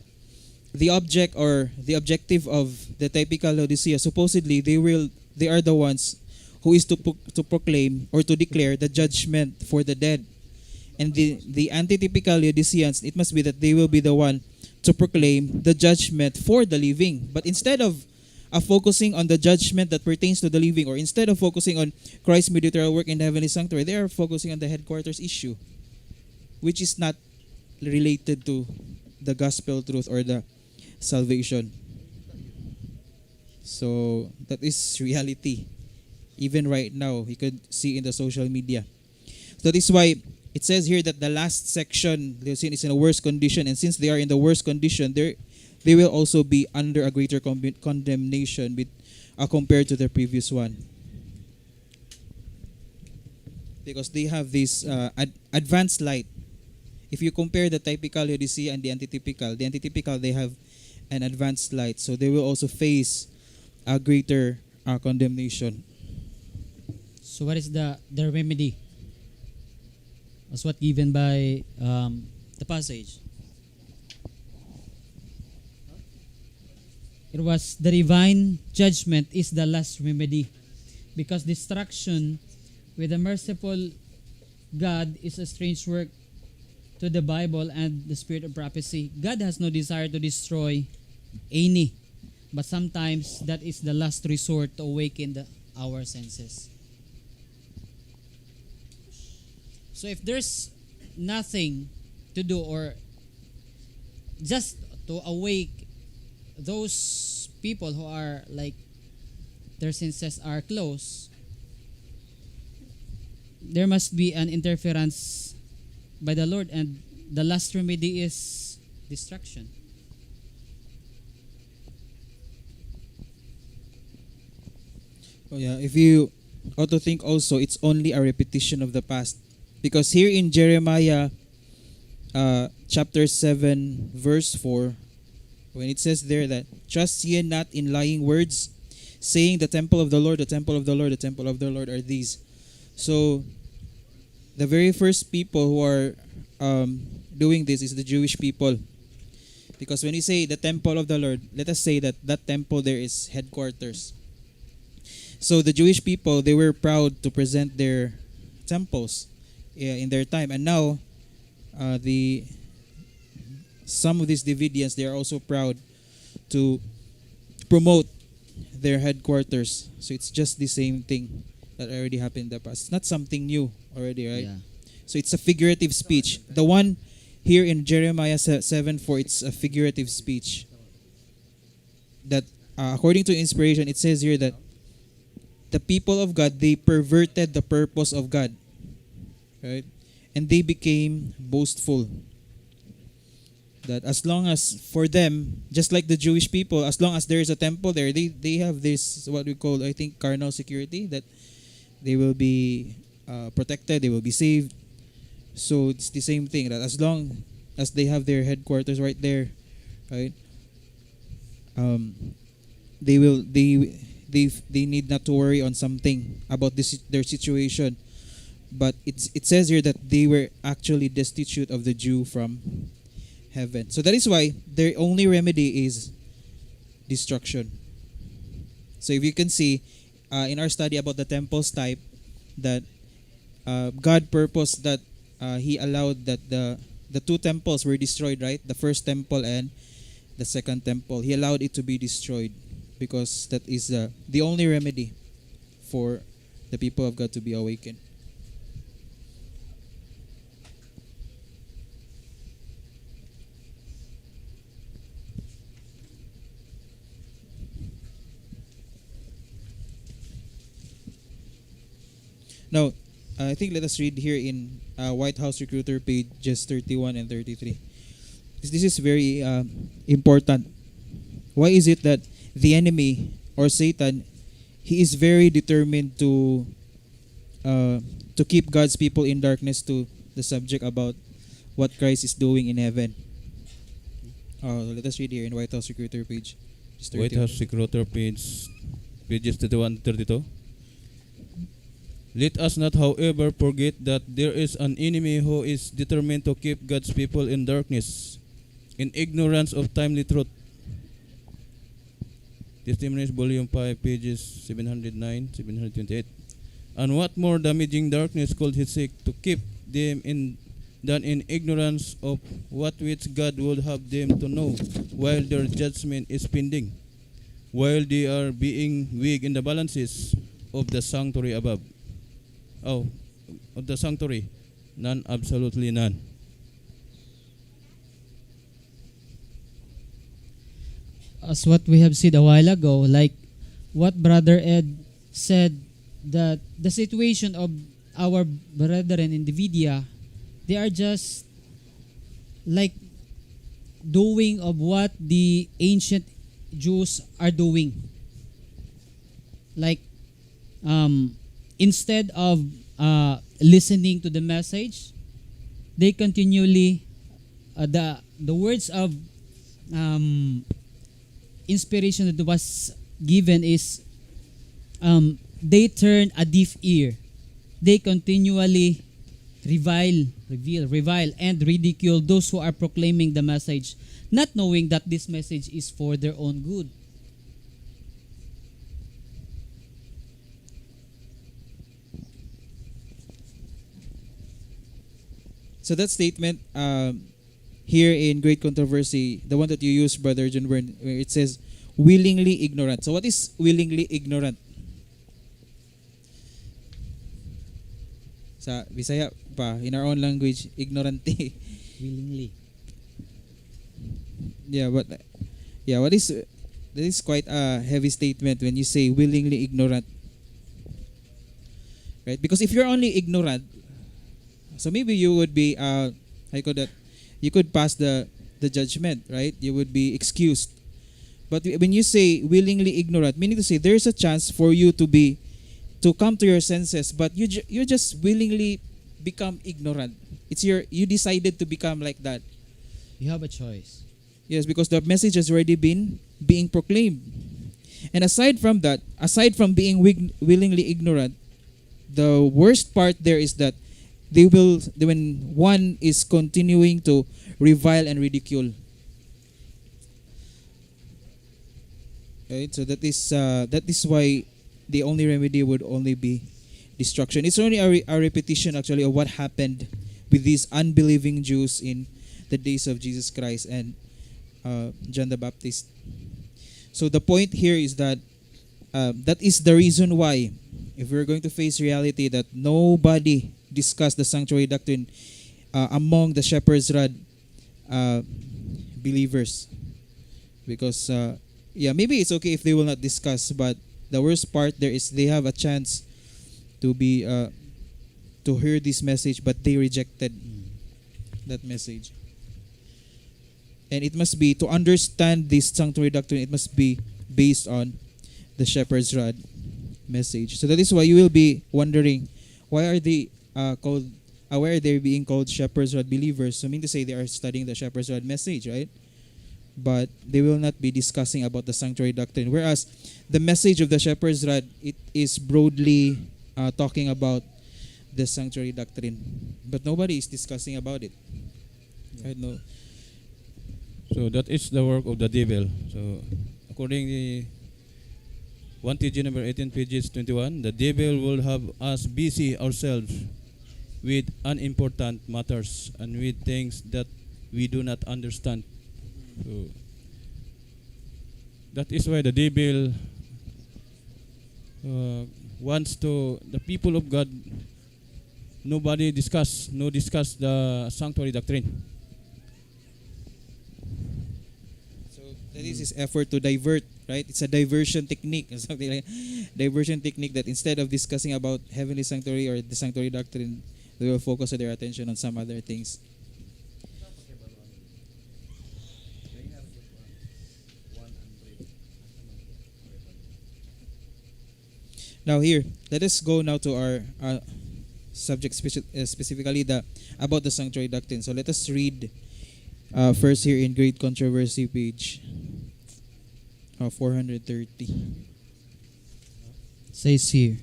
object, or the objective of the typical Laodicea, supposedly they are the ones who is to proclaim, or to declare the judgment for the dead. And the antitypical Laodiceans, it must be that they will be the one to proclaim the judgment for the living. But instead of focusing on the judgment that pertains to the living, or instead of focusing on Christ's mediatorial work in the heavenly sanctuary, they are focusing on the headquarters issue, which is not related to the gospel truth or the salvation. So that is reality. Even right now, you could see in the social media. That is why it says here that the last section, is in a worse condition, and since they are in the worst condition, they will also be under a greater condemnation compared to the previous one, because they have this advanced light. If you compare the typical Laodicea and the antitypical, they have an advanced light, so they will also face a greater condemnation. So what is the remedy? As what given by the passage. It was the divine judgment is the last remedy, because destruction with a merciful God is a strange work to the Bible and the spirit of prophecy. God has no desire to destroy any, but sometimes that is the last resort to awaken our senses. So if there's nothing to do, or just to awake those people who are like their senses are closed, there must be an interference by the Lord, and the last remedy is destruction. Oh yeah, if you ought to think also, it's only a repetition of the past. Because here in Jeremiah chapter 7 verse 4, when it says there that, trust ye not in lying words, saying the temple of the Lord, the temple of the Lord, the temple of the Lord are these. So the very first people who are doing this is the Jewish people. Because when we say the temple of the Lord, let us say that that temple there is headquarters. So the Jewish people, they were proud to present their temples in their time. And now, the some of these Davidians, they are also proud to promote their headquarters. So it's just the same thing that already happened in the past. It's not something new already, right? Yeah. So it's a figurative speech. The one here in Jeremiah 7:4, it's a figurative speech. That according to inspiration, it says here that the people of God, they perverted the purpose of God. Right? And they became boastful. That as long as for them, just like the Jewish people, as long as there is a temple there, they have this, what we call, I think, carnal security, that they will be protected, they will be saved. So it's the same thing, that as long as they have their headquarters right there, right, they will they need not to worry on something about their situation. But it says here that they were actually destitute of the dew from heaven. So that is why their only remedy is destruction. So if you can see in our study about the temples type, that God purposed that He allowed that the two temples were destroyed, right? The first temple and the second temple. He allowed it to be destroyed because that is the only remedy for the people of God to be awakened. Now, I think let us read here in White House Recruiter pages 31 and 33. This is very important. Why is it that the enemy or Satan, he is very determined to keep God's people in darkness to the subject about what Christ is doing in heaven? Let us read here in White House Recruiter page. White House Secretary pages 31 to 32. Let us not, however, forget that there is an enemy who is determined to keep God's people in darkness, in ignorance of timely truth. Testimonies, Volume 5, pages 709, 728. And what more damaging darkness could he seek to keep them in than in ignorance of what which God would have them to know while their judgment is pending, while they are being weighed in the balances of the sanctuary above. Of the sanctuary, none, absolutely none. As what we have said a while ago, like what Brother Ed said, that the situation of our brethren in the Vidya, they are just like doing of what the ancient Jews are doing. Like instead of listening to the message, they continually the words of inspiration that was given is they turn a deaf ear. They continually revile, and ridicule those who are proclaiming the message, not knowing that this message is for their own good. So that statement here in Great Controversy, the one that you use, Brother John Byrne, where it says willingly ignorant. So what is willingly ignorant? Sa Bisaya pa, in our own language, ignorante. Willingly. What is that is quite a heavy statement when you say willingly ignorant. Right? Because if you're only ignorant, so maybe you would be you could pass the judgment, right? You would be excused. But when you say willingly ignorant, meaning to say there's a chance for you to come to your senses, but you just willingly become ignorant. You decided to become like that. You have a choice. Yes, because the message has already been being proclaimed. And aside from that, aside from being willingly ignorant, the worst part there is that when one is continuing to revile and ridicule. Right? So that is why the only remedy would only be destruction. It's only a repetition actually of what happened with these unbelieving Jews in the days of Jesus Christ and John the Baptist. So the point here is that that is the reason why, if we're going to face reality that nobody discussed the sanctuary doctrine among the shepherd's rod believers, because yeah, maybe it's okay if they will not discuss, but the worst part there is they have a chance to be to hear this message, but they rejected that message. And it must be, to understand this sanctuary doctrine, it must be based on the shepherd's rod message. So that is why you will be wondering, why are they called? Why are they being called shepherd's rod believers? So I mean to say they are studying the shepherd's rod message, right? But they will not be discussing about the sanctuary doctrine. Whereas the message of the shepherd's rod, it is broadly talking about the sanctuary doctrine, but nobody is discussing about it. Right? No. So that is the work of the devil. So according to 1 TG number 18 pages 21, the devil will have us busy ourselves with unimportant matters and with things that we do not understand. So that is why the devil wants to the people of God. Nobody discuss the sanctuary doctrine. So that is his effort to divert, right? It's a diversion technique, or something like diversion technique, that instead of discussing about heavenly sanctuary or the sanctuary doctrine, they will focus their attention on some other things. Now here, let us go now to our subject, specifically about the sanctuary doctrine. So let us read first here in Great Controversy, page 430. Says here,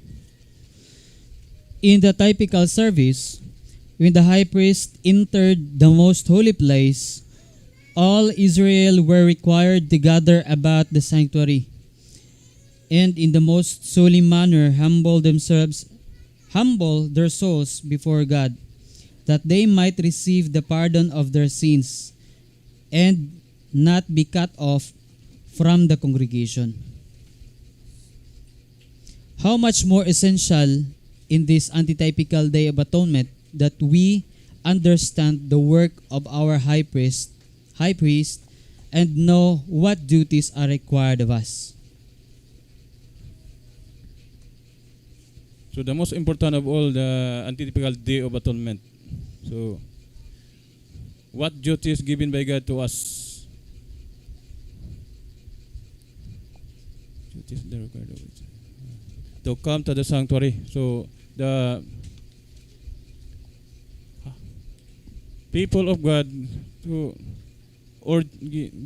in the typical service, when the high priest entered the most holy place, all Israel were required to gather about the sanctuary, and in the most solemn manner humble their souls before God, that they might receive the pardon of their sins and not be cut off from the congregation. How much more essential in this antitypical Day of Atonement that we understand the work of our high priest, and know what duties are required of us. So the most important of all, the antitypical Day of Atonement. So what duty is given by God to us? Duties that are required of us. To come to the sanctuary. So the people of God,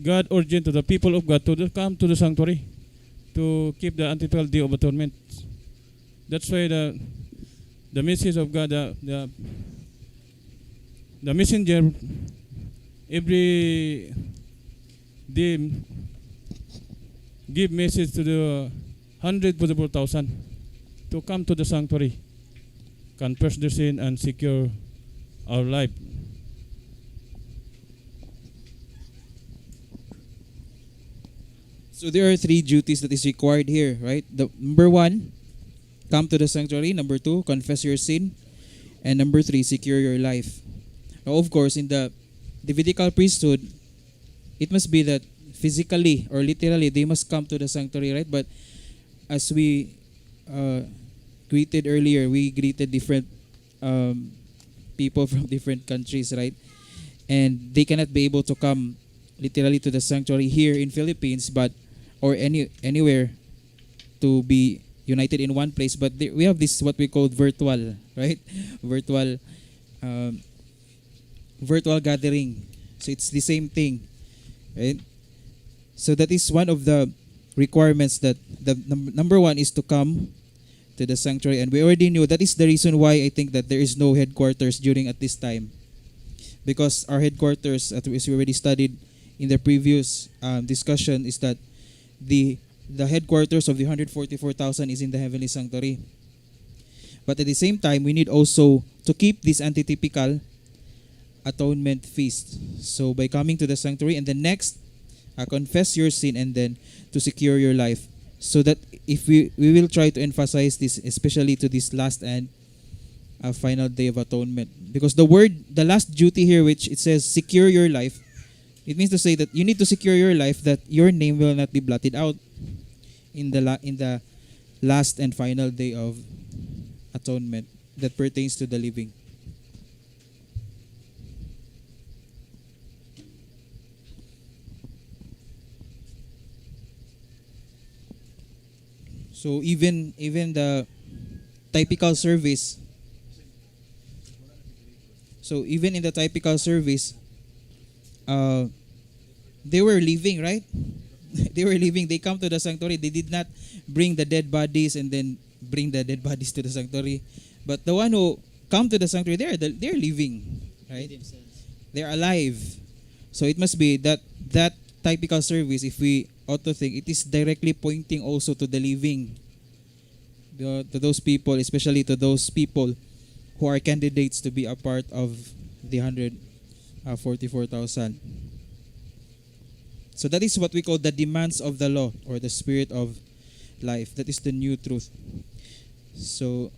God ordained to the people of God to come to the sanctuary to keep the antitypical Day of Atonement. That's why the message of God, the messenger, every day give message to the 100,000 to come to the sanctuary, confess their sin and secure our life. So there are three duties that is required here, right? The number one, come to the sanctuary. Number two, confess your sin. And number three, secure your life. Now, of course, in the Levitical priesthood, it must be that physically or literally they must come to the sanctuary, right? But as we greeted earlier, we greeted different people from different countries, right? And they cannot be able to come literally to the sanctuary here in Philippines, but or anywhere to be united in one place. But we have this what we call virtual, right? Virtual gathering. So it's the same thing, right? So that is one of the requirements that the number one is to come to the sanctuary, and we already knew that is the reason why I think that there is no headquarters during at this time, because our headquarters, as we already studied in the previous discussion, is that the headquarters of the 144,000 is in the heavenly sanctuary. But at the same time, we need also to keep this antitypical atonement feast. So by coming to the sanctuary, and then next, confess your sin, and then to secure your life. So that if we will try to emphasize this, especially to this last and final day of atonement, because the last duty here, which it says secure your life, it means to say that you need to secure your life, that your name will not be blotted out in the last and final day of atonement that pertains to the living. So even the typical service. So even in the typical service, they were leaving, right? They were leaving. They come to the sanctuary. They did not bring the dead bodies and then bring the dead bodies to the sanctuary. But the one who come to the sanctuary, they're living, right? They're alive. So it must be that typical service, if we ought to think, it is directly pointing also to the living, to those people, especially to those people who are candidates to be a part of the 144,000. So that is what we call the demands of the law, or the spirit of life. That is the new truth. So,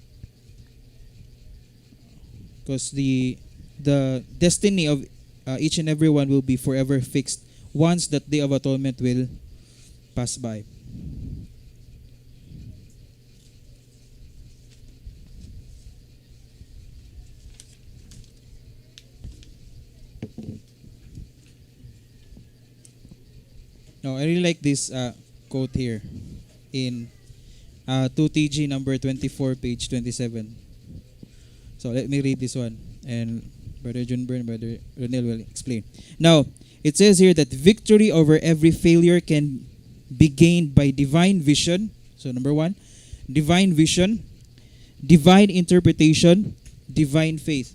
because the destiny of each and every one will be forever fixed once that day of atonement will pass by. Now, I really like this quote here in 2TG number 24, page 27. So let me read this one, and Brother Junburn, Brother Ronel will explain. Now, it says here that victory over every failure can be gained by divine vision. So number one, divine vision, divine interpretation, divine faith.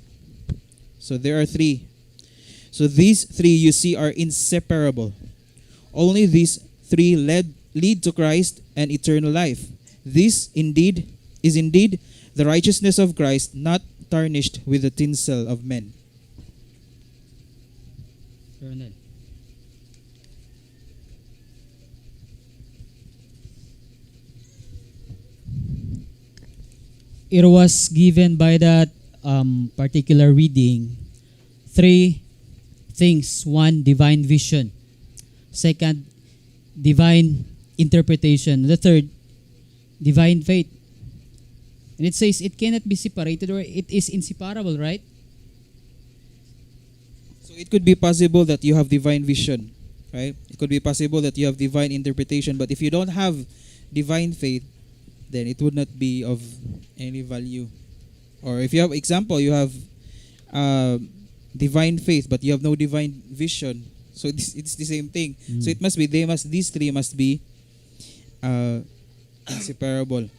So there are three. So these three you see are inseparable. Only these three lead to Christ and eternal life. This is indeed the righteousness of Christ, not tarnished with the tinsel of men. Colonel. It was given by that particular reading three things. One, divine vision. Second, divine interpretation. The third, divine faith. And it says it cannot be separated, or it is inseparable, right? So it could be possible that you have divine vision, right? It could be possible that you have divine interpretation, but if you don't have divine faith, then it would not be of any value. Or if you have, example, you have divine faith, but you have no divine vision, so it's the same thing. So it must be, these three must be inseparable.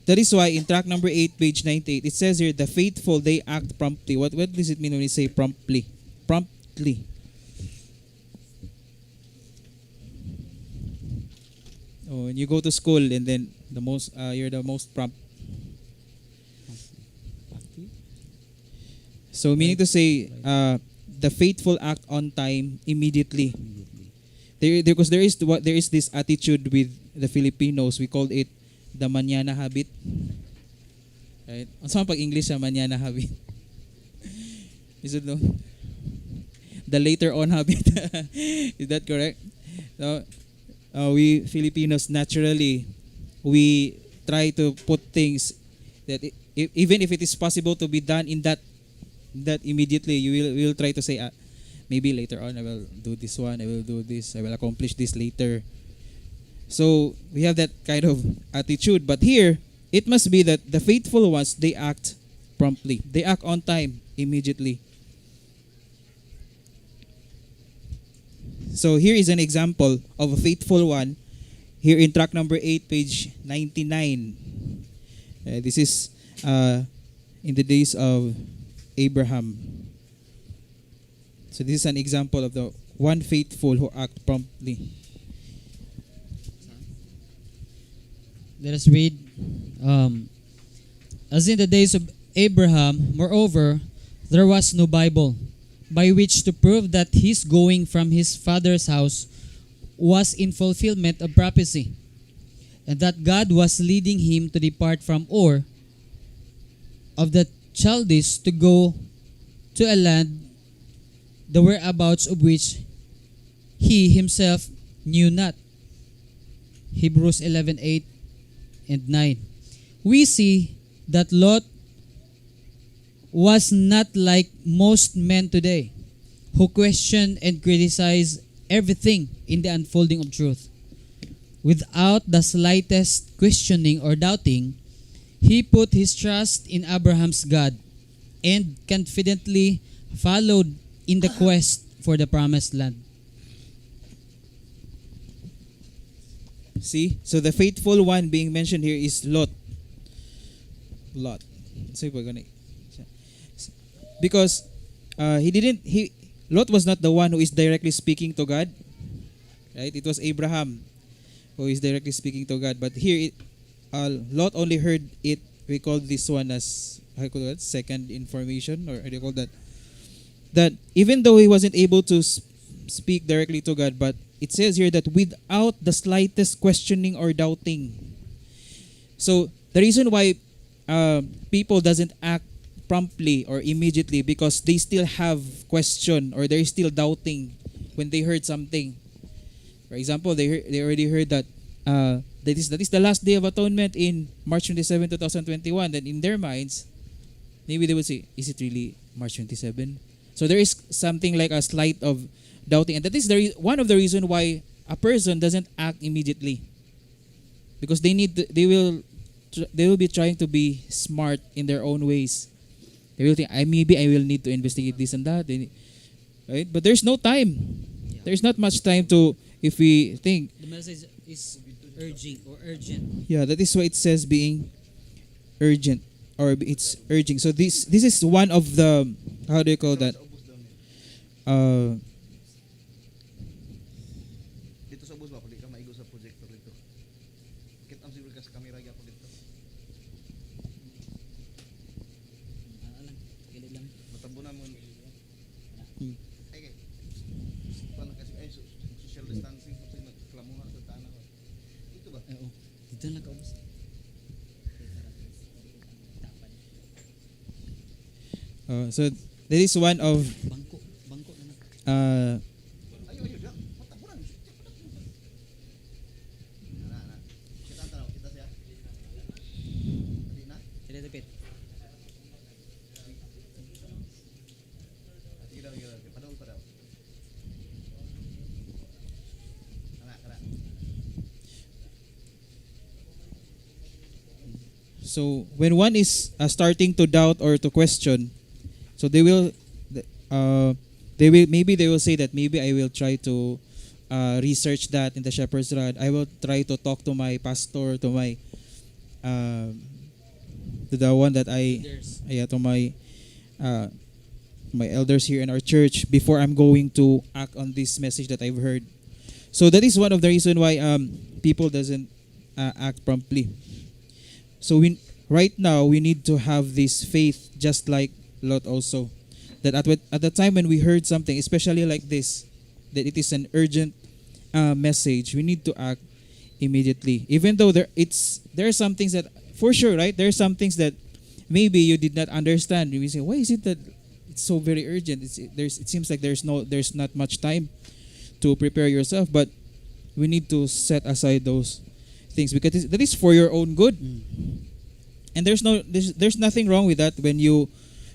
That is why in track number 8, page 98, it says here, the faithful, they act promptly. What does it mean when we say promptly? Promptly. Oh, when you go to school and then you're the most prompt. So meaning to say, the faithful act on time immediately. Because there is this attitude with the Filipinos. We called it the mañana habit. Right? Ano sa pag English sa mañana habit? Is it no? The later on habit. Is that correct? So, we Filipinos naturally, we try to put things that even if it is possible to be done in that immediately, you will try to say, maybe later on I will do this one, I will do this, I will accomplish this later. So we have that kind of attitude. But here, it must be that the faithful ones, they act promptly. They act on time, immediately. So here is an example of a faithful one. here in track number 8, page 99. This is in the days of Abraham. So this is an example of the one faithful who act promptly. Let us read. As in the days of Abraham, moreover, there was no Bible by which to prove that his going from his father's house was in fulfillment of prophecy, and that God was leading him to depart from Ur of the Chaldees to go to a land the whereabouts of which he himself knew not. Hebrews 11:8 and 9. We see that Lot was not like most men today who question and criticize everything in the unfolding of truth. Without the slightest questioning or doubting, he put his trust in Abraham's God and confidently followed in the quest for the promised land. See? So the faithful one being mentioned here is Lot. Lot. So we're gonna, because Lot was not the one who is directly speaking to God. Right? It was Abraham who is directly speaking to God. But here, Lot only heard it. We call this one as, how do you call that? Second information, or how do you call that? That even though he wasn't able to speak directly to God, but it says here that without the slightest questioning or doubting. So the reason why people doesn't act promptly or immediately, because they still have question or they're still doubting when they heard something. For example, they already heard that that is the last day of atonement in March 27, 2021. Then in their minds, maybe they would say, is it really March 27? So there is something like a slight of doubting, and that is one of the reasons why a person doesn't act immediately, because they will be trying to be smart in their own ways. They will think, maybe I will need to investigate this and that, right? But there's no time. There's not much time to, if we think. The message is urging or urgent. Yeah, that is why it says being urgent, or it's urging. So this is one of the, how do you call that? Dito sa bus ba, pwede ka maigo sa projector dito. Kita ang siguro ka sa camera gyapon dito. Matabunan mo. Okay. Paano kasi social distancing kasi nagklamuhan sa tanan ko. Dito ba? Oo. Dito lang kaubos. So that is one of Bangko naman. Ayo ya. Matabunan. Ana. Kita ang tanaw, kita siya. Dili na. Tira tapit. Sige, padaw. Kana. So when one is starting to doubt or to question, so they will say that maybe I will try to research that in the shepherd's rod. I will try to talk to my pastor, to my to the one that to my elders here in our church before I'm going to act on this message that I've heard. So that is one of the reason why people doesn't act promptly. So right now we need to have this faith, just like Lot also, that at the time when we heard something, especially like this, that it is an urgent message, we need to act immediately. Even though there are some things that, for sure, right? There are some things that maybe you did not understand. You say, why is it that it's so very urgent? It seems like there's not much time to prepare yourself, but we need to set aside those things, because that is for your own good. And there's nothing wrong with that. When you,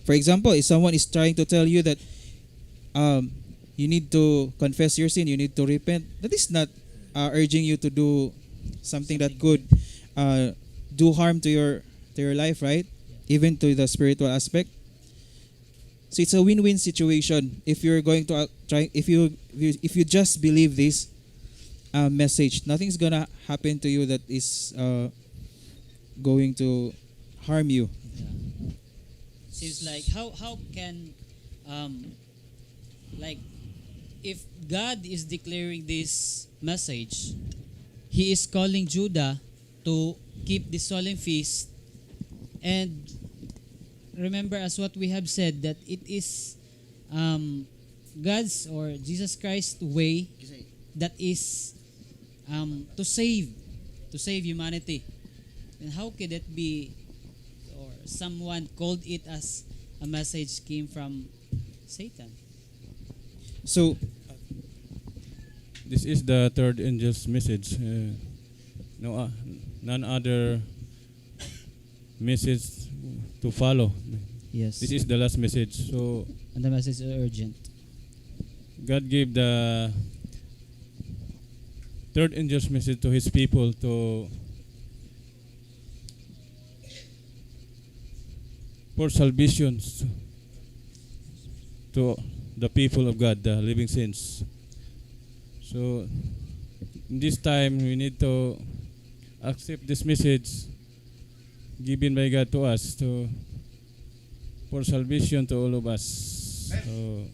for example, if someone is trying to tell you that you need to confess your sin, you need to repent, that is not urging you to do something that could do harm to your life, right? Even to the spiritual aspect. So it's a win-win situation if you're going to if you just believe this, message. Nothing's gonna happen to you that is going to harm you. Yeah. Seems like how can like if God is declaring this message, He is calling Judah to keep the solemn feast, and remember as what we have said that it is God's or Jesus Christ's way Kasi that is to save humanity. And how could it be, or someone called it as a message came from Satan? So This is the third angel's message. No, none other message to follow. Yes. This is the last message. So And the message is urgent. God gave the third angel's message to His people to for salvations to the people of God, the living saints. So in this time we need to accept this message given by God to us to for salvation to all of us. So,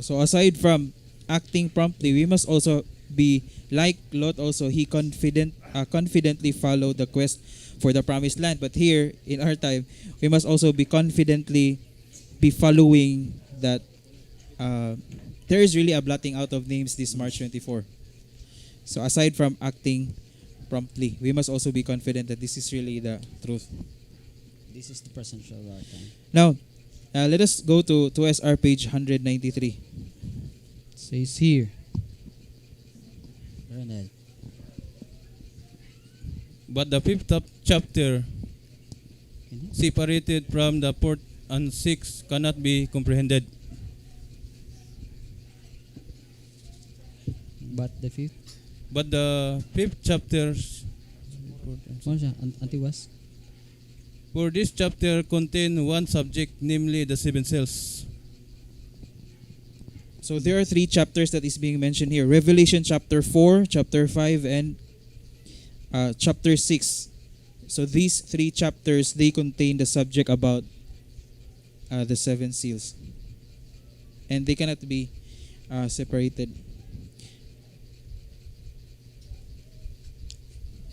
so aside from acting promptly, we must also be like Lot. Also, he confidently follow the quest for the promised land. But here in our time, we must also be confidently be following that. There is really a blotting out of names this March 24. So aside from acting promptly, we must also be confident that this is really the truth. This is the present of our time. Now, let us go to 2SR page 193. Says here. Ronald. but the fifth chapter, Can you- separated from the fourth and sixth, cannot be comprehended. But the fifth. But the fifth chapter, Ano siya? Antiwas? for this chapter contain one subject, namely the seven seals. So there are three chapters that is being mentioned here. Revelation chapter 4, chapter 5, and chapter 6. So these three chapters, they contain the subject about the seven seals. And they cannot be separated.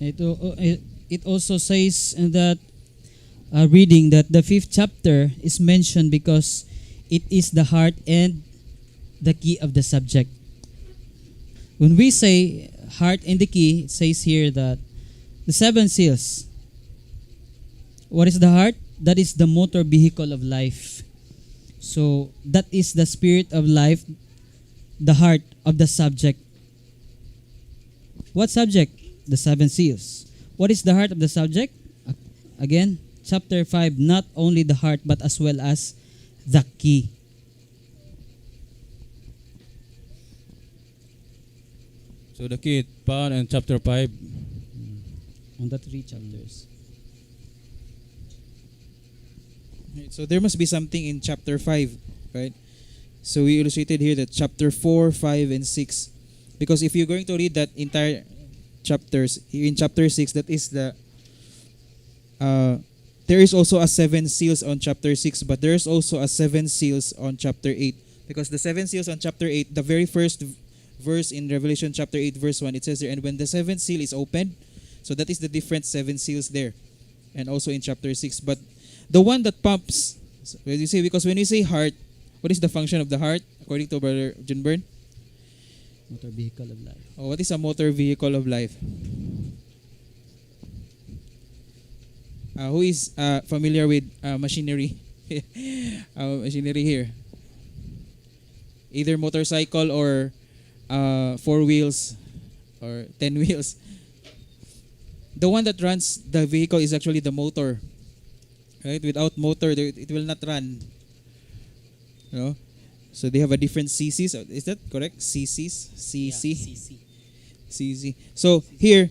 It also says in that reading that the fifth chapter is mentioned because it is the heart and the key of the subject. When we say heart and the key, it says here that the seven seals. What is the heart? That is the motor vehicle of life. So that is the spirit of life, the heart of the subject. What subject? The seven seals. What is the heart of the subject? Again, chapter 5, not only the heart but as well as the key. So the key found in chapter 5. On the three chapters. Right, so there must be something in chapter 5, right? So we illustrated here that chapter 4, 5, and 6. Because if you're going to read that entire chapters, in chapter 6, that is the... there is also a seven seals on chapter 6, but there is also a seven seals on chapter 8. Because the seven seals on chapter 8, the very first verse in Revelation chapter 8, verse 1, it says there, and when the seventh seal is opened, so that is the different seven seals there. And also in chapter 6. But the one that pumps, when you say, because when you say heart, what is the function of the heart, according to Brother John Byrne? Motor vehicle of life. Oh, what is a motor vehicle of life? Who is familiar with machinery? Machinery here. Either motorcycle or 4 wheels or 10 wheels. The one that runs the vehicle is actually the motor. Right? Without motor, it will not run. You know? So they have a different CCs. Is that correct? CCs? CC? Yeah, CC. CC. So here,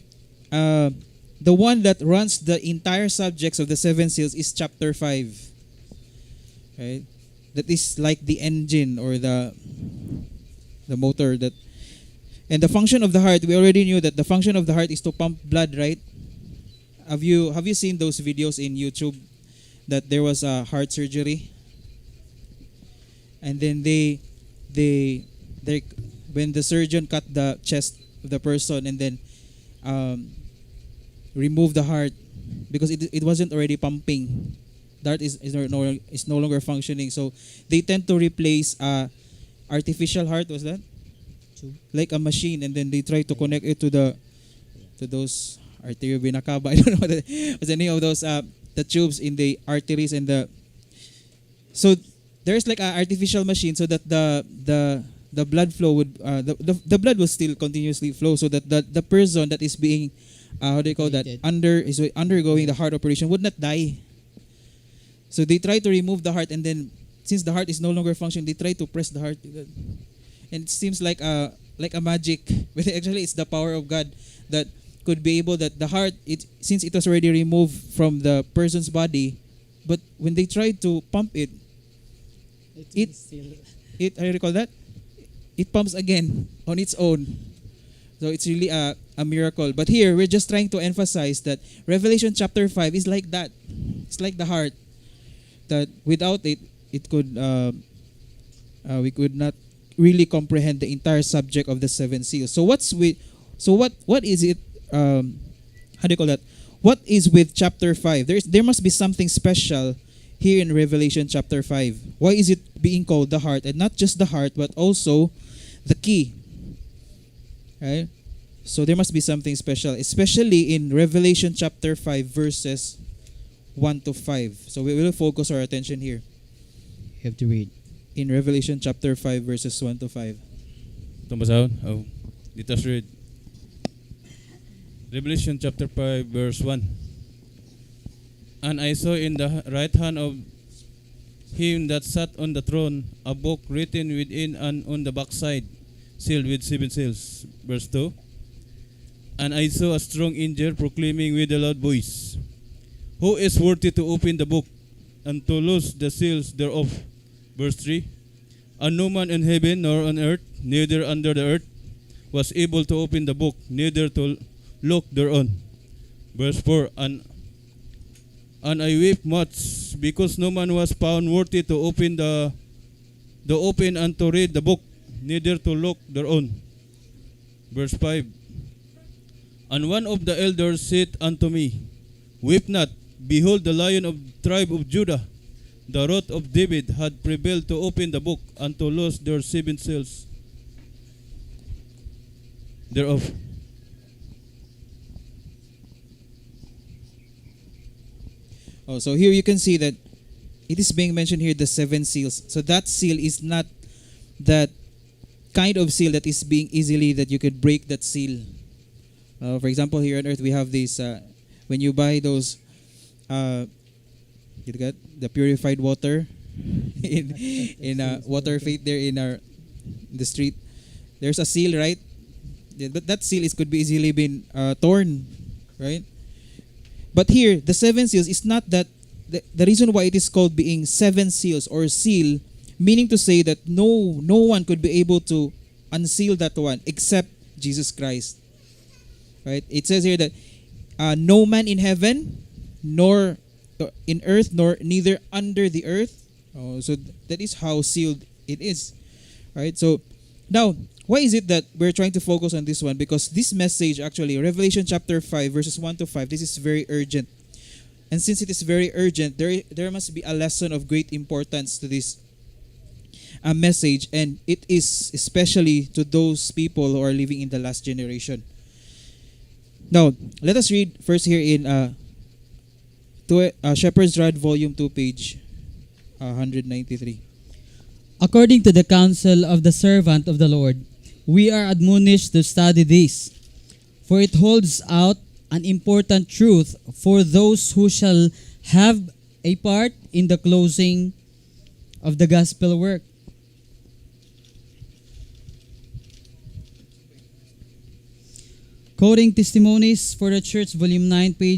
the one that runs the entire subjects of the seven seals is chapter 5. Right? that is like the engine or the motor that. And the function of the heart, we already knew that the function of the heart is to pump blood, right? Have you seen those videos in YouTube that there was a heart surgery, and then they when the surgeon cut the chest of the person and then um, remove the heart because it wasn't already pumping. The heart is no longer functioning. So they tend to replace artificial heart. Was that like a machine? And then they try to connect it to those arteriobinacaba. I don't know what's the name of those the tubes in the arteries and the. So there's like an artificial machine so that the blood flow would the blood will still continuously flow so that the person that is being how do you call that is undergoing the heart operation would not die. So they try to remove the heart, and then since the heart is no longer functioning, they try to press the heart, and it seems like a magic, but actually it's the power of God that could be able that the heart since it was already removed from the person's body, but when they tried to pump it how do you call that? It pumps again on its own. So it's really a miracle. But here we're just trying to emphasize that Revelation chapter 5 is like that. It's like the heart. That without it, it could we could not really comprehend the entire subject of the seven seals. So what is it? How do you call that? What is with chapter 5? There must be something special here in Revelation chapter 5. Why is it being called the heart? And not just the heart, but also the key. Right? So there must be something special, especially in Revelation chapter 5, verses 1 to 5. So we will focus our attention here. You have to read. In Revelation chapter 5, verses 1 to 5. Itong basahon? Oh. Let us read. Revelation chapter 5, verse 1. And I saw in the right hand of him that sat on the throne a book written within and on the backside, sealed with 7 seals. Verse 2. And I saw a strong angel proclaiming with a loud voice, Who is worthy to open the book and to loose the seals thereof? Verse 3. And no man in heaven nor on earth, neither under the earth, was able to open the book, neither to look thereon. Verse 4. And I wept much, because no man was found worthy to open the open and to read the book, neither to look thereon. Verse 5. And one of the elders said unto me, Weep not, behold, the Lion of the tribe of Judah, the Root of David, had prevailed to open the book and to loose their 7 seals thereof. Oh, so here you can see that it is being mentioned here the 7 seals. So that seal is not that kind of seal that is being easily that you could break that seal. For example, here on earth we have this when you buy those you got the purified water in water fate there in the street. There's a seal, right? But that seal could be easily been torn, right? But here, the 7 seals is not that the reason why it is called being 7 seals or seal, meaning to say that no one could be able to unseal that one except Jesus Christ. Right? It says here that no man in heaven, nor in earth, nor neither under the earth. So that is how sealed it is. Right? So now, why is it that we're trying to focus on this one? Because this message actually, Revelation chapter 5, verses 1 to 5, this is very urgent. And since it is very urgent, there must be a lesson of great importance to this message. And it is especially to those people who are living in the last generation. Now, let us read first here in Shepherd's Rod, volume 2, page 193. According to the counsel of the servant of the Lord, we are admonished to study this, for it holds out an important truth for those who shall have a part in the closing of the gospel work. Quoting Testimonies for the Church, volume 9, page